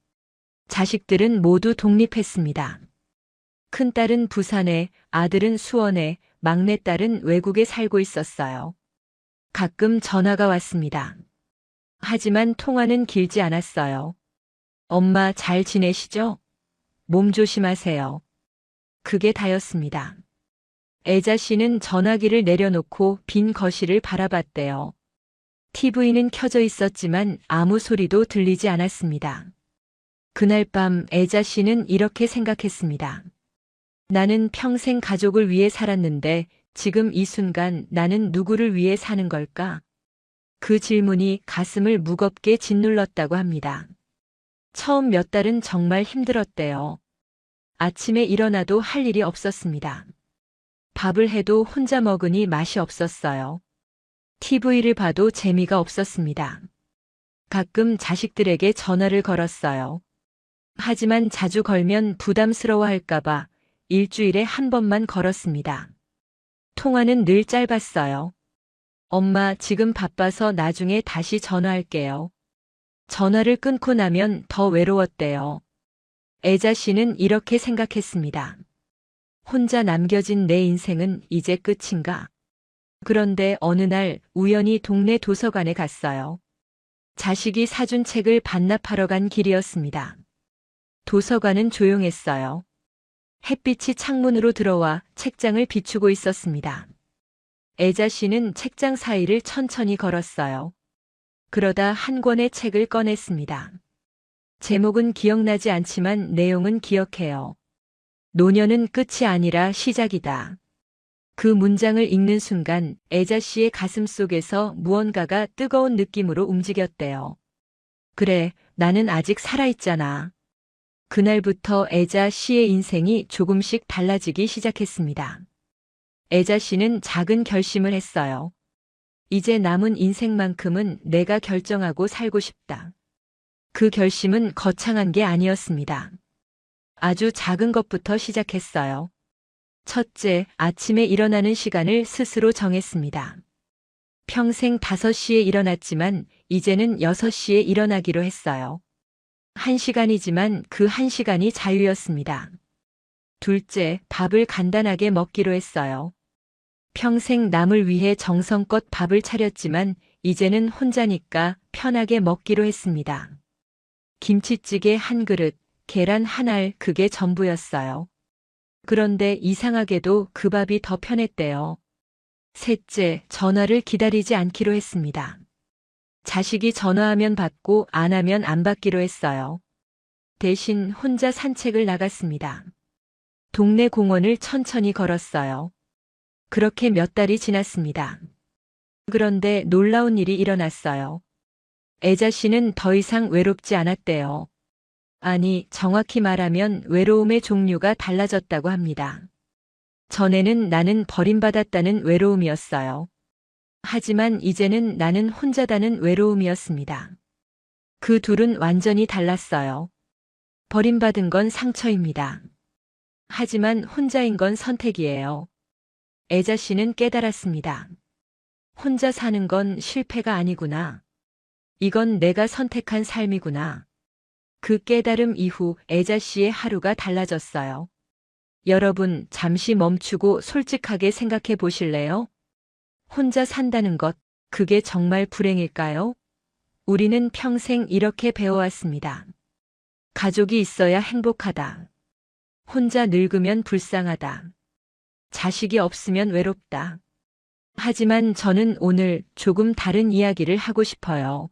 Speaker 1: 자식들은 모두 독립했습니다. 큰딸은 부산에, 아들은 수원에, 막내딸은 외국에 살고 있었어요. 가끔 전화가 왔습니다. 하지만 통화는 길지 않았어요. 엄마 잘 지내시죠? 몸 조심하세요. 그게 다였습니다. 애자 씨는 전화기를 내려놓고 빈 거실을 바라봤대요. TV는 켜져 있었지만 아무 소리도 들리지 않았습니다. 그날 밤 애자 씨는 이렇게 생각했습니다. 나는 평생 가족을 위해 살았는데 지금 이 순간 나는 누구를 위해 사는 걸까? 그 질문이 가슴을 무겁게 짓눌렀다고 합니다. 처음 몇 달은 정말 힘들었대요. 아침에 일어나도 할 일이 없었습니다. 밥을 해도 혼자 먹으니 맛이 없었어요. TV를 봐도 재미가 없었습니다. 가끔 자식들에게 전화를 걸었어요. 하지만 자주 걸면 부담스러워할까봐 일주일에 한 번만 걸었습니다. 통화는 늘 짧았어요. 엄마 지금 바빠서 나중에 다시 전화할게요. 전화를 끊고 나면 더 외로웠대요. 애자 씨는 이렇게 생각했습니다. 혼자 남겨진 내 인생은 이제 끝인가? 그런데 어느 날 우연히 동네 도서관에 갔어요. 자식이 사준 책을 반납하러 간 길이었습니다. 도서관은 조용했어요. 햇빛이 창문으로 들어와 책장을 비추고 있었습니다. 애자 씨는 책장 사이를 천천히 걸었어요. 그러다 한 권의 책을 꺼냈습니다. 제목은 기억나지 않지만 내용은 기억해요. 노년은 끝이 아니라 시작이다. 그 문장을 읽는 순간 애자 씨의 가슴 속에서 무언가가 뜨거운 느낌으로 움직였대요. 그래, 나는 아직 살아있잖아. 그날부터 애자 씨의 인생이 조금씩 달라지기 시작했습니다. 애자 씨는 작은 결심을 했어요. 이제 남은 인생만큼은 내가 결정하고 살고 싶다. 그 결심은 거창한 게 아니었습니다. 아주 작은 것부터 시작했어요. 첫째, 아침에 일어나는 시간을 스스로 정했습니다. 평생 5시에 일어났지만 이제는 6시에 일어나기로 했어요. 1시간이지만 그 1시간이 자유였습니다. 둘째, 밥을 간단하게 먹기로 했어요. 평생 남을 위해 정성껏 밥을 차렸지만 이제는 혼자니까 편하게 먹기로 했습니다. 김치찌개 한 그릇, 계란 한 알, 그게 전부였어요. 그런데 이상하게도 그 밥이 더 편했대요. 셋째, 전화를 기다리지 않기로 했습니다. 자식이 전화하면 받고 안 하면 안 받기로 했어요. 대신 혼자 산책을 나갔습니다. 동네 공원을 천천히 걸었어요. 그렇게 몇 달이 지났습니다. 그런데 놀라운 일이 일어났어요. 애자 씨는 더 이상 외롭지 않았대요. 아니, 정확히 말하면 외로움의 종류가 달라졌다고 합니다. 전에는 나는 버림받았다는 외로움이었어요. 하지만 이제는 나는 혼자다는 외로움이었습니다. 그 둘은 완전히 달랐어요. 버림받은 건 상처입니다. 하지만 혼자인 건 선택이에요. 애자 씨는 깨달았습니다. 혼자 사는 건 실패가 아니구나. 이건 내가 선택한 삶이구나. 그 깨달음 이후 애자 씨의 하루가 달라졌어요. 여러분, 잠시 멈추고 솔직하게 생각해 보실래요? 혼자 산다는 것, 그게 정말 불행일까요? 우리는 평생 이렇게 배워왔습니다. 가족이 있어야 행복하다. 혼자 늙으면 불쌍하다. 자식이 없으면 외롭다. 하지만 저는 오늘 조금 다른 이야기를 하고 싶어요.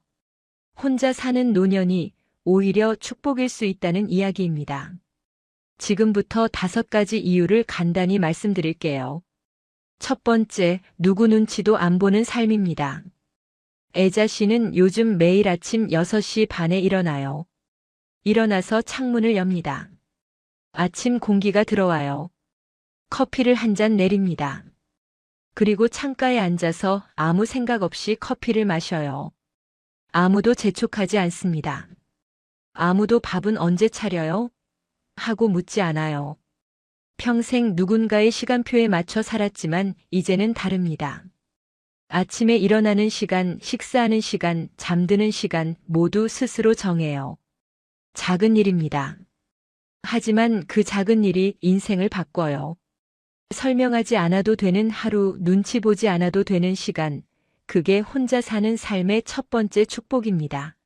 Speaker 1: 혼자 사는 노년이 오히려 축복일 수 있다는 이야기입니다. 지금부터 5가지 이유를 간단히 말씀드릴게요. 첫 번째, 누구 눈치도 안 보는 삶입니다. 애자 씨는 요즘 매일 아침 6시 반에 일어나요. 일어나서 창문을 엽니다. 아침 공기가 들어와요. 커피를 한 잔 내립니다. 그리고 창가에 앉아서 아무 생각 없이 커피를 마셔요. 아무도 재촉하지 않습니다. 아무도 밥은 언제 차려요? 하고 묻지 않아요. 평생 누군가의 시간표에 맞춰 살았지만 이제는 다릅니다. 아침에 일어나는 시간, 식사하는 시간, 잠드는 시간 모두 스스로 정해요. 작은 일입니다. 하지만 그 작은 일이 인생을 바꿔요. 설명하지 않아도 되는 하루, 눈치 보지 않아도 되는 시간, 그게 혼자 사는 삶의 첫 번째 축복입니다.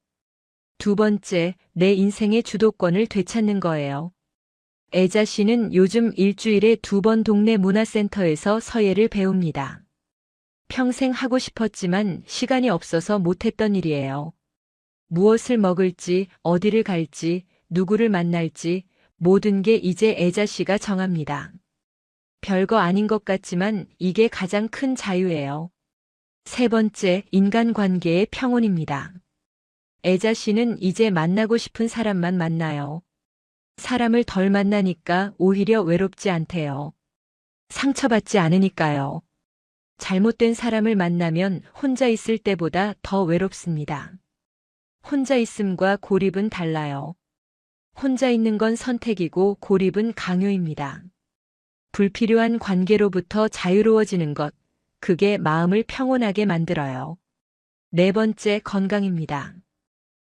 Speaker 1: 두 번째, 내 인생의 주도권을 되찾는 거예요. 애자 씨는 요즘 일주일에 2번 동네 문화센터에서 서예를 배웁니다. 평생 하고 싶었지만 시간이 없어서 못했던 일이에요. 무엇을 먹을지, 어디를 갈지, 누구를 만날지, 모든 게 이제 애자 씨가 정합니다. 별거 아닌 것 같지만 이게 가장 큰 자유예요. 세 번째, 인간관계의 평온입니다. 애자 씨는 이제 만나고 싶은 사람만 만나요. 사람을 덜 만나니까 오히려 외롭지 않대요. 상처받지 않으니까요. 잘못된 사람을 만나면 혼자 있을 때보다 더 외롭습니다. 혼자 있음과 고립은 달라요. 혼자 있는 건 선택이고 고립은 강요입니다. 불필요한 관계로부터 자유로워지는 것, 그게 마음을 평온하게 만들어요. 네 번째, 건강입니다.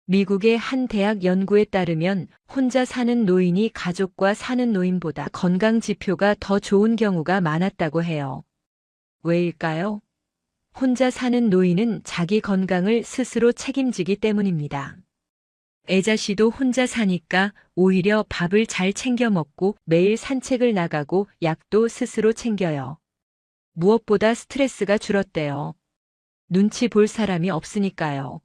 Speaker 1: 미국의 한 대학 연구에 따르면 혼자 사는 노인이 가족과 사는 노인보다 건강 지표가 더 좋은 경우가 많았다고 해요. 왜일까요? 혼자 사는 노인은 자기 건강을 스스로 책임지기 때문입니다. 애자 씨도 혼자 사니까 오히려 밥을 잘 챙겨 먹고 매일 산책을 나가고 약도 스스로 챙겨요. 무엇보다 스트레스가 줄었대요. 눈치 볼 사람이 없으니까요.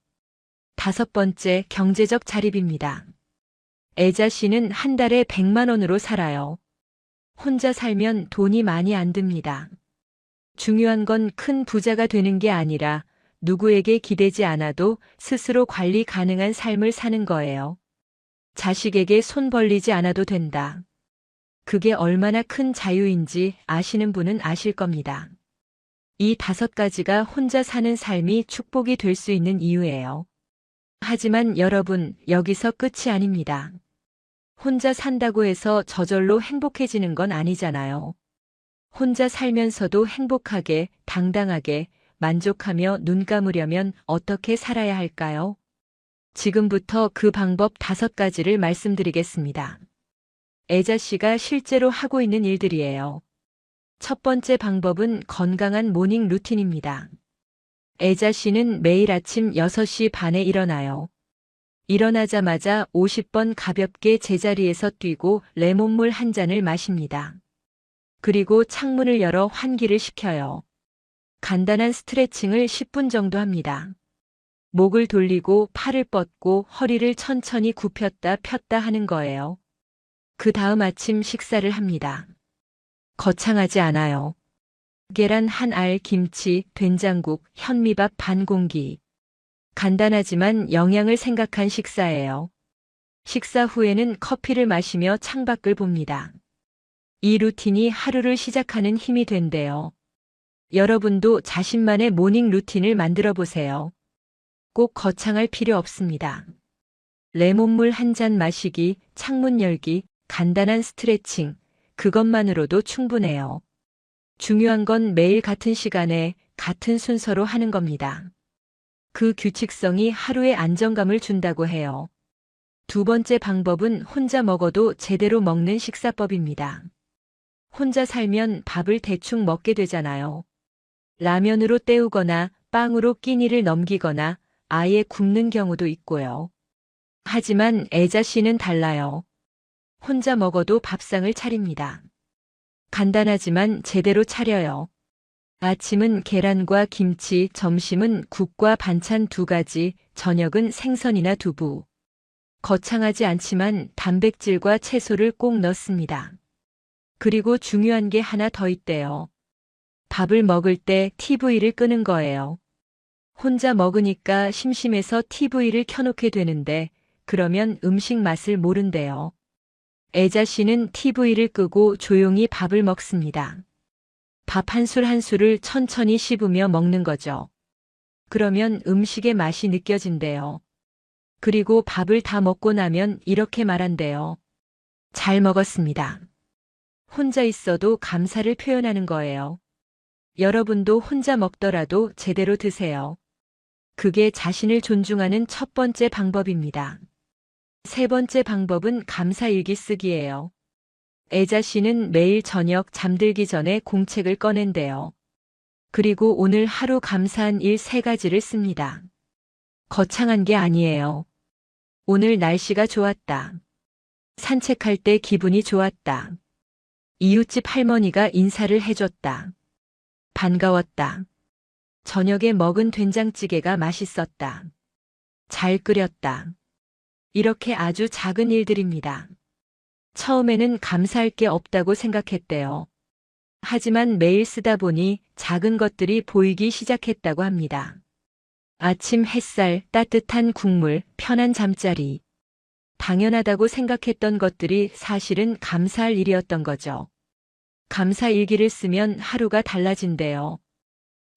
Speaker 1: 5번째, 경제적 자립입니다. 애자 씨는 한 달에 100만 원으로 살아요. 혼자 살면 돈이 많이 안 듭니다. 중요한 건 큰 부자가 되는 게 아니라 누구에게 기대지 않아도 스스로 관리 가능한 삶을 사는 거예요. 자식에게 손 벌리지 않아도 된다. 그게 얼마나 큰 자유인지 아시는 분은 아실 겁니다. 이 5가지가 혼자 사는 삶이 축복이 될 수 있는 이유예요. 하지만 여러분, 여기서 끝이 아닙니다. 혼자 산다고 해서 저절로 행복해지는 건 아니잖아요. 혼자 살면서도 행복하게, 당당하게, 만족하며 눈 감으려면 어떻게 살아야 할까요? 지금부터 그 방법 5가지를 말씀드리겠습니다. 애자 씨가 실제로 하고 있는 일들이에요. 첫 번째 방법은 건강한 모닝 루틴입니다. 애자 씨는 매일 아침 6시 반에 일어나요. 일어나자마자 50번 가볍게 제자리에서 뛰고 레몬물 한 잔을 마십니다. 그리고 창문을 열어 환기를 시켜요. 간단한 스트레칭을 10분 정도 합니다. 목을 돌리고 팔을 뻗고 허리를 천천히 굽혔다 폈다 하는 거예요. 그 다음 아침 식사를 합니다. 거창하지 않아요. 계란 한 알, 김치, 된장국, 현미밥 반 공기. 간단하지만 영양을 생각한 식사예요. 식사 후에는 커피를 마시며 창밖을 봅니다. 이 루틴이 하루를 시작하는 힘이 된대요. 여러분도 자신만의 모닝 루틴을 만들어 보세요. 꼭 거창할 필요 없습니다. 레몬물 한 잔 마시기, 창문 열기, 간단한 스트레칭, 그것만으로도 충분해요. 중요한 건 매일 같은 시간에 같은 순서로 하는 겁니다. 그 규칙성이 하루의 안정감을 준다고 해요. 두 번째 방법은 혼자 먹어도 제대로 먹는 식사법입니다. 혼자 살면 밥을 대충 먹게 되잖아요. 라면으로 때우거나 빵으로 끼니를 넘기거나 아예 굶는 경우도 있고요. 하지만 애자 씨는 달라요. 혼자 먹어도 밥상을 차립니다. 간단하지만 제대로 차려요. 아침은 계란과 김치, 점심은 국과 반찬 2가지, 저녁은 생선이나 두부. 거창하지 않지만 단백질과 채소를 꼭 넣습니다. 그리고 중요한 게 하나 더 있대요. 밥을 먹을 때 TV를 끄는 거예요. 혼자 먹으니까 심심해서 TV를 켜놓게 되는데 그러면 음식 맛을 모른대요. 애자 씨는 TV를 끄고 조용히 밥을 먹습니다. 밥 한 술 한 술을 천천히 씹으며 먹는 거죠. 그러면 음식의 맛이 느껴진대요. 그리고 밥을 다 먹고 나면 이렇게 말한대요. 잘 먹었습니다. 혼자 있어도 감사를 표현하는 거예요. 여러분도 혼자 먹더라도 제대로 드세요. 그게 자신을 존중하는 첫 번째 방법입니다. 세 번째 방법은 감사일기 쓰기예요. 애자 씨는 매일 저녁 잠들기 전에 공책을 꺼낸대요. 그리고 오늘 하루 감사한 일 3가지를 씁니다. 거창한 게 아니에요. 오늘 날씨가 좋았다. 산책할 때 기분이 좋았다. 이웃집 할머니가 인사를 해줬다. 반가웠다. 저녁에 먹은 된장찌개가 맛있었다. 잘 끓였다. 이렇게 아주 작은 일들입니다. 처음에는 감사할 게 없다고 생각했대요. 하지만 매일 쓰다 보니 작은 것들이 보이기 시작했다고 합니다. 아침 햇살, 따뜻한 국물, 편한 잠자리. 당연하다고 생각했던 것들이 사실은 감사할 일이었던 거죠. 감사 일기를 쓰면 하루가 달라진대요.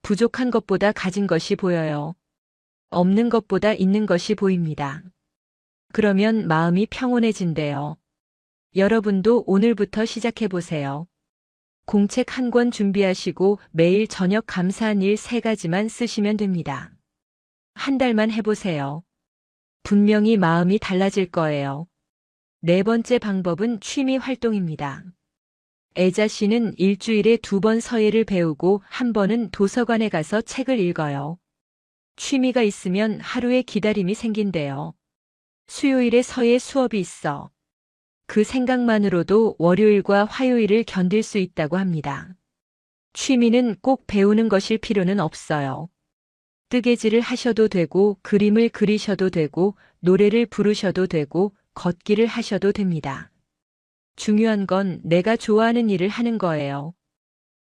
Speaker 1: 부족한 것보다 가진 것이 보여요. 없는 것보다 있는 것이 보입니다. 그러면 마음이 평온해진대요. 여러분도 오늘부터 시작해보세요. 공책 한 권 준비하시고 매일 저녁 감사한 일 3가지만 쓰시면 됩니다. 한 달만 해보세요. 분명히 마음이 달라질 거예요. 네 번째 방법은 취미 활동입니다. 애자 씨는 일주일에 2번 서예를 배우고 1번은 도서관에 가서 책을 읽어요. 취미가 있으면 하루에 기다림이 생긴대요. 수요일에 서예 수업이 있어. 그 생각만으로도 월요일과 화요일을 견딜 수 있다고 합니다. 취미는 꼭 배우는 것일 필요는 없어요. 뜨개질을 하셔도 되고, 그림을 그리셔도 되고, 노래를 부르셔도 되고, 걷기를 하셔도 됩니다. 중요한 건 내가 좋아하는 일을 하는 거예요.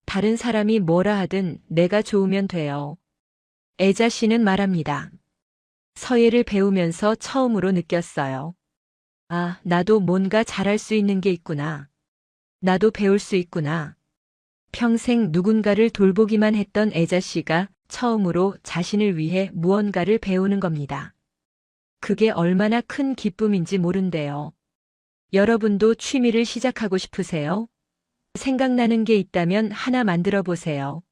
Speaker 1: 다른 사람이 뭐라 하든 내가 좋으면 돼요. 애자 씨는 말합니다. 서예를 배우면서 처음으로 느꼈어요. 아, 나도 뭔가 잘할 수 있는 게 있구나. 나도 배울 수 있구나. 평생 누군가를 돌보기만 했던 애자 씨가 처음으로 자신을 위해 무언가를 배우는 겁니다. 그게 얼마나 큰 기쁨인지 모른대요. 여러분도 취미를 시작하고 싶으세요? 생각나는 게 있다면 하나 만들어 보세요.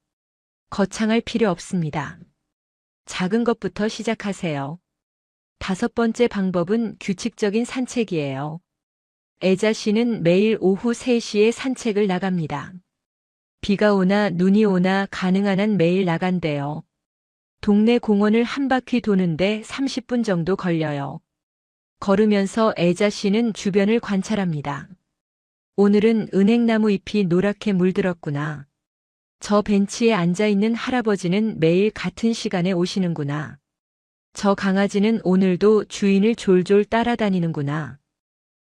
Speaker 1: 거창할 필요 없습니다. 작은 것부터 시작하세요. 5번째 방법은 규칙적인 산책이에요. 애자 씨는 매일 오후 3시에 산책을 나갑니다. 비가 오나 눈이 오나 가능한 한 매일 나간대요. 동네 공원을 한 바퀴 도는데 30분 정도 걸려요. 걸으면서 애자 씨는 주변을 관찰합니다. 오늘은 은행나무 잎이 노랗게 물들었구나. 저 벤치에 앉아있는 할아버지는 매일 같은 시간에 오시는구나. 저 강아지는 오늘도 주인을 졸졸 따라다니는구나.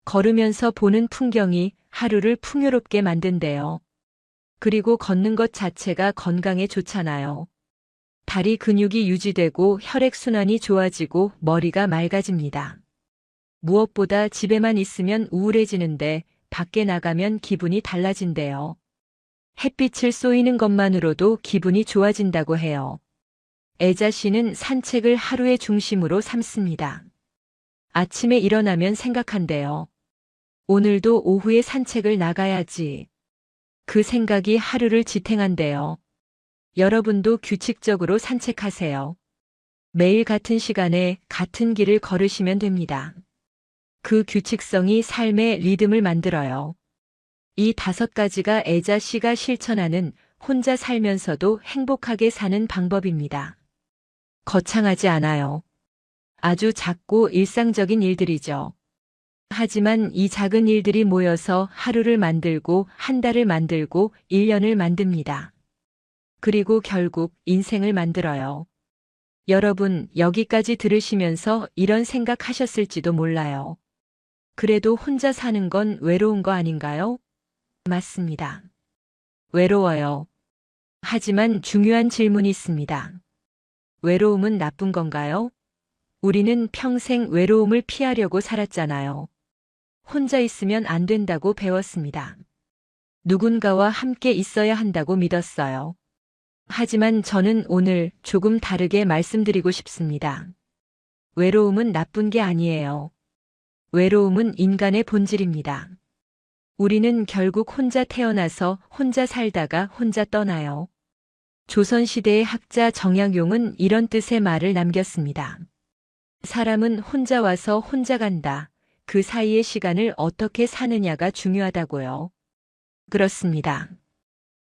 Speaker 1: 걸으면서 보는 풍경이 하루를 풍요롭게 만든대요. 그리고 걷는 것 자체가 건강에 좋잖아요. 다리 근육이 유지되고 혈액순환이 좋아지고 머리가 맑아집니다. 무엇보다 집에만 있으면 우울해지는데 밖에 나가면 기분이 달라진대요. 햇빛을 쏘이는 것만으로도 기분이 좋아진다고 해요. 애자 씨는 산책을 하루의 중심으로 삼습니다. 아침에 일어나면 생각한대요. 오늘도 오후에 산책을 나가야지. 그 생각이 하루를 지탱한대요. 여러분도 규칙적으로 산책하세요. 매일 같은 시간에 같은 길을 걸으시면 됩니다. 그 규칙성이 삶의 리듬을 만들어요. 이 5가지가 애자 씨가 실천하는 혼자 살면서도 행복하게 사는 방법입니다. 거창하지 않아요. 아주 작고 일상적인 일들이죠. 하지만 이 작은 일들이 모여서 하루를 만들고 한 달을 만들고 1년을 만듭니다. 그리고 결국 인생을 만들어요. 여러분, 여기까지 들으시면서 이런 생각하셨을지도 몰라요. 그래도 혼자 사는 건 외로운 거 아닌가요? 맞습니다. 외로워요. 하지만 중요한 질문이 있습니다. 외로움은 나쁜 건가요? 우리는 평생 외로움을 피하려고 살았잖아요. 혼자 있으면 안 된다고 배웠습니다. 누군가와 함께 있어야 한다고 믿었어요. 하지만 저는 오늘 조금 다르게 말씀드리고 싶습니다. 외로움은 나쁜 게 아니에요. 외로움은 인간의 본질입니다. 우리는 결국 혼자 태어나서 혼자 살다가 혼자 떠나요. 조선시대의 학자 정약용은 이런 뜻의 말을 남겼습니다. 사람은 혼자 와서 혼자 간다. 그 사이의 시간을 어떻게 사느냐가 중요하다고요. 그렇습니다.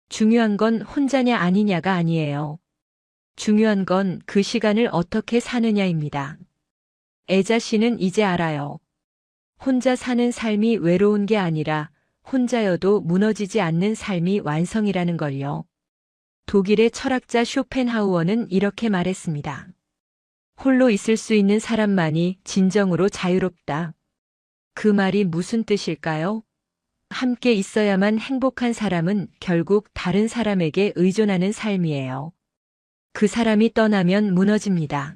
Speaker 1: 중요한 건 혼자냐 아니냐가 아니에요. 중요한 건 그 시간을 어떻게 사느냐입니다. 애자 씨는 이제 알아요. 혼자 사는 삶이 외로운 게 아니라 혼자여도 무너지지 않는 삶이 완성이라는 걸요. 독일의 철학자 쇼펜하우어는 이렇게 말했습니다. 홀로 있을 수 있는 사람만이 진정으로 자유롭다. 그 말이 무슨 뜻일까요? 함께 있어야만 행복한 사람은 결국 다른 사람에게 의존하는 삶이에요. 그 사람이 떠나면 무너집니다.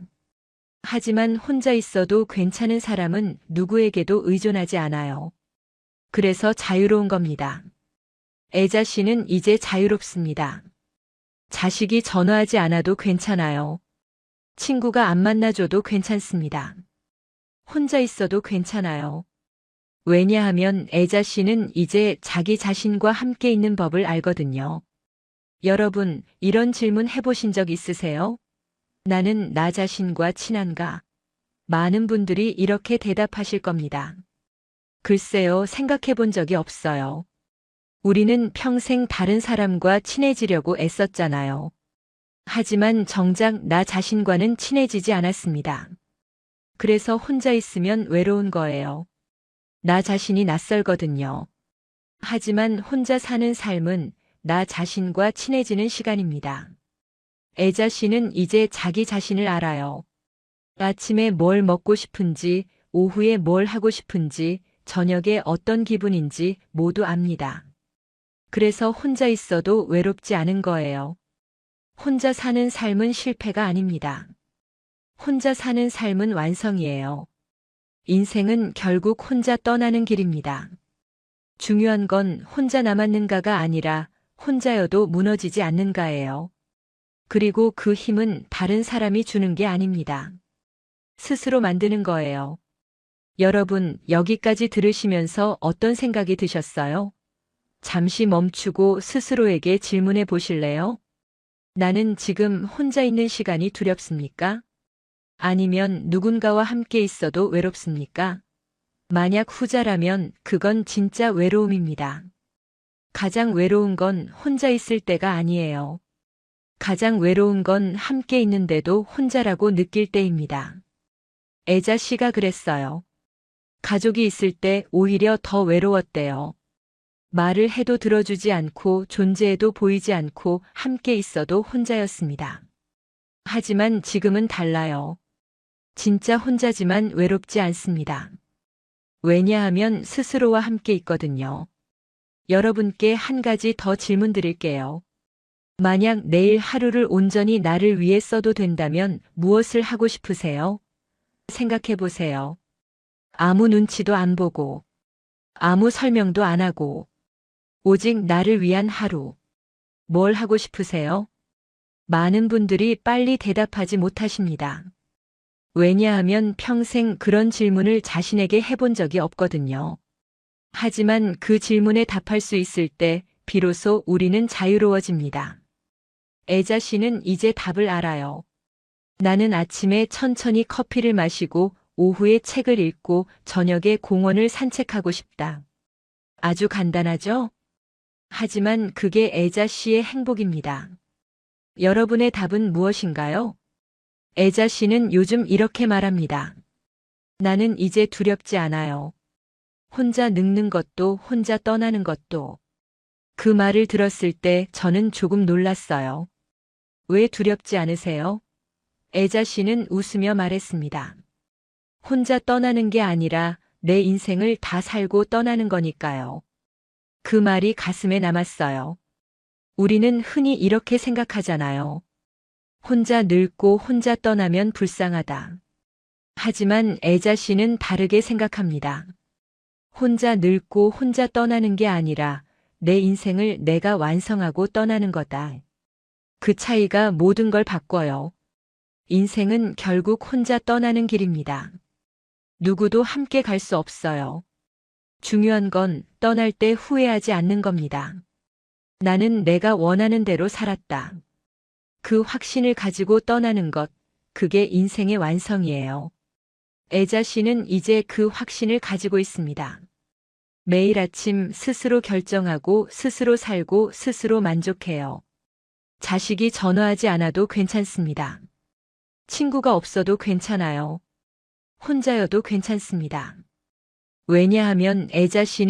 Speaker 1: 하지만 혼자 있어도 괜찮은 사람은 누구에게도 의존하지 않아요. 그래서 자유로운 겁니다. 애자 씨는 이제 자유롭습니다. 자식이 전화하지 않아도 괜찮아요. 친구가 안 만나줘도 괜찮습니다. 혼자 있어도 괜찮아요. 왜냐하면 애자 씨는 이제 자기 자신과 함께 있는 법을 알거든요. 여러분, 이런 질문 해보신 적 있으세요? 나는 나 자신과 친한가? 많은 분들이 이렇게 대답하실 겁니다. 글쎄요, 생각해 본 적이 없어요. 우리는 평생 다른 사람과 친해지려고 애썼잖아요. 하지만 정작 나 자신과는 친해지지 않았습니다. 그래서 혼자 있으면 외로운 거예요. 나 자신이 낯설거든요. 하지만 혼자 사는 삶은 나 자신과 친해지는 시간입니다. 애자 씨는 이제 자기 자신을 알아요. 아침에 뭘 먹고 싶은지, 오후에 뭘 하고 싶은지, 저녁에 어떤 기분인지 모두 압니다. 그래서 혼자 있어도 외롭지 않은 거예요. 혼자 사는 삶은 실패가 아닙니다. 혼자 사는 삶은 완성이에요. 인생은 결국 혼자 떠나는 길입니다. 중요한 건 혼자 남았는가가 아니라 혼자여도 무너지지 않는가예요. 그리고 그 힘은 다른 사람이 주는 게 아닙니다. 스스로 만드는 거예요. 여러분, 여기까지 들으시면서 어떤 생각이 드셨어요? 잠시 멈추고 스스로에게 질문해 보실래요? 나는 지금 혼자 있는 시간이 두렵습니까? 아니면 누군가와 함께 있어도 외롭습니까? 만약 후자라면 그건 진짜 외로움입니다. 가장 외로운 건 혼자 있을 때가 아니에요. 가장 외로운 건 함께 있는데도 혼자라고 느낄 때입니다. 애자 씨가 그랬어요. 가족이 있을 때 오히려 더 외로웠대요. 말을 해도 들어주지 않고 존재해도 보이지 않고 함께 있어도 혼자였습니다. 하지만 지금은 달라요. 진짜 혼자지만 외롭지 않습니다. 왜냐하면 스스로와 함께 있거든요. 여러분께 한 가지 더 질문 드릴게요. 만약 내일 하루를 온전히 나를 위해 써도 된다면 무엇을 하고 싶으세요? 생각해 보세요. 아무 눈치도 안 보고, 아무 설명도 안 하고, 오직 나를 위한 하루. 뭘 하고 싶으세요? 많은 분들이 빨리 대답하지 못하십니다. 왜냐하면 평생 그런 질문을 자신에게 해본 적이 없거든요. 하지만 그 질문에 답할 수 있을 때 비로소 우리는 자유로워집니다. 애자 씨는 이제 답을 알아요. 나는 아침에 천천히 커피를 마시고 오후에 책을 읽고 저녁에 공원을 산책하고 싶다. 아주 간단하죠? 하지만 그게 애자 씨의 행복입니다. 여러분의 답은 무엇인가요? 애자 씨는 요즘 이렇게 말합니다. 나는 이제 두렵지 않아요. 혼자 늙는 것도 혼자 떠나는 것도. 그 말을 들었을 때 저는 조금 놀랐어요. 왜 두렵지 않으세요? 애자 씨는 웃으며 말했습니다. 혼자 떠나는 게 아니라 내 인생을 다 살고 떠나는 거니까요. 그 말이 가슴에 남았어요. 우리는 흔히 이렇게 생각하잖아요. 혼자 늙고 혼자 떠나면 불쌍하다. 하지만 애자 씨는 다르게 생각합니다. 혼자 늙고 혼자 떠나는 게 아니라 내 인생을 내가 완성하고 떠나는 거다. 그 차이가 모든 걸 바꿔요. 인생은 결국 혼자 떠나는 길입니다. 누구도 함께 갈 수 없어요. 중요한 건 떠날 때 후회하지 않는 겁니다. 나는 내가 원하는 대로 살았다. 그 확신을 가지고 떠나는 것, 그게 인생의 완성이에요. 애자 씨는 이제 그 확신을 가지고 있습니다. 매일 아침 스스로 결정하고 스스로 살고 스스로 만족해요. 자식이 전화하지 않아도 괜찮습니다. 친구가 없어도 괜찮아요. 혼자여도 괜찮습니다. 왜냐하면 애자 씨는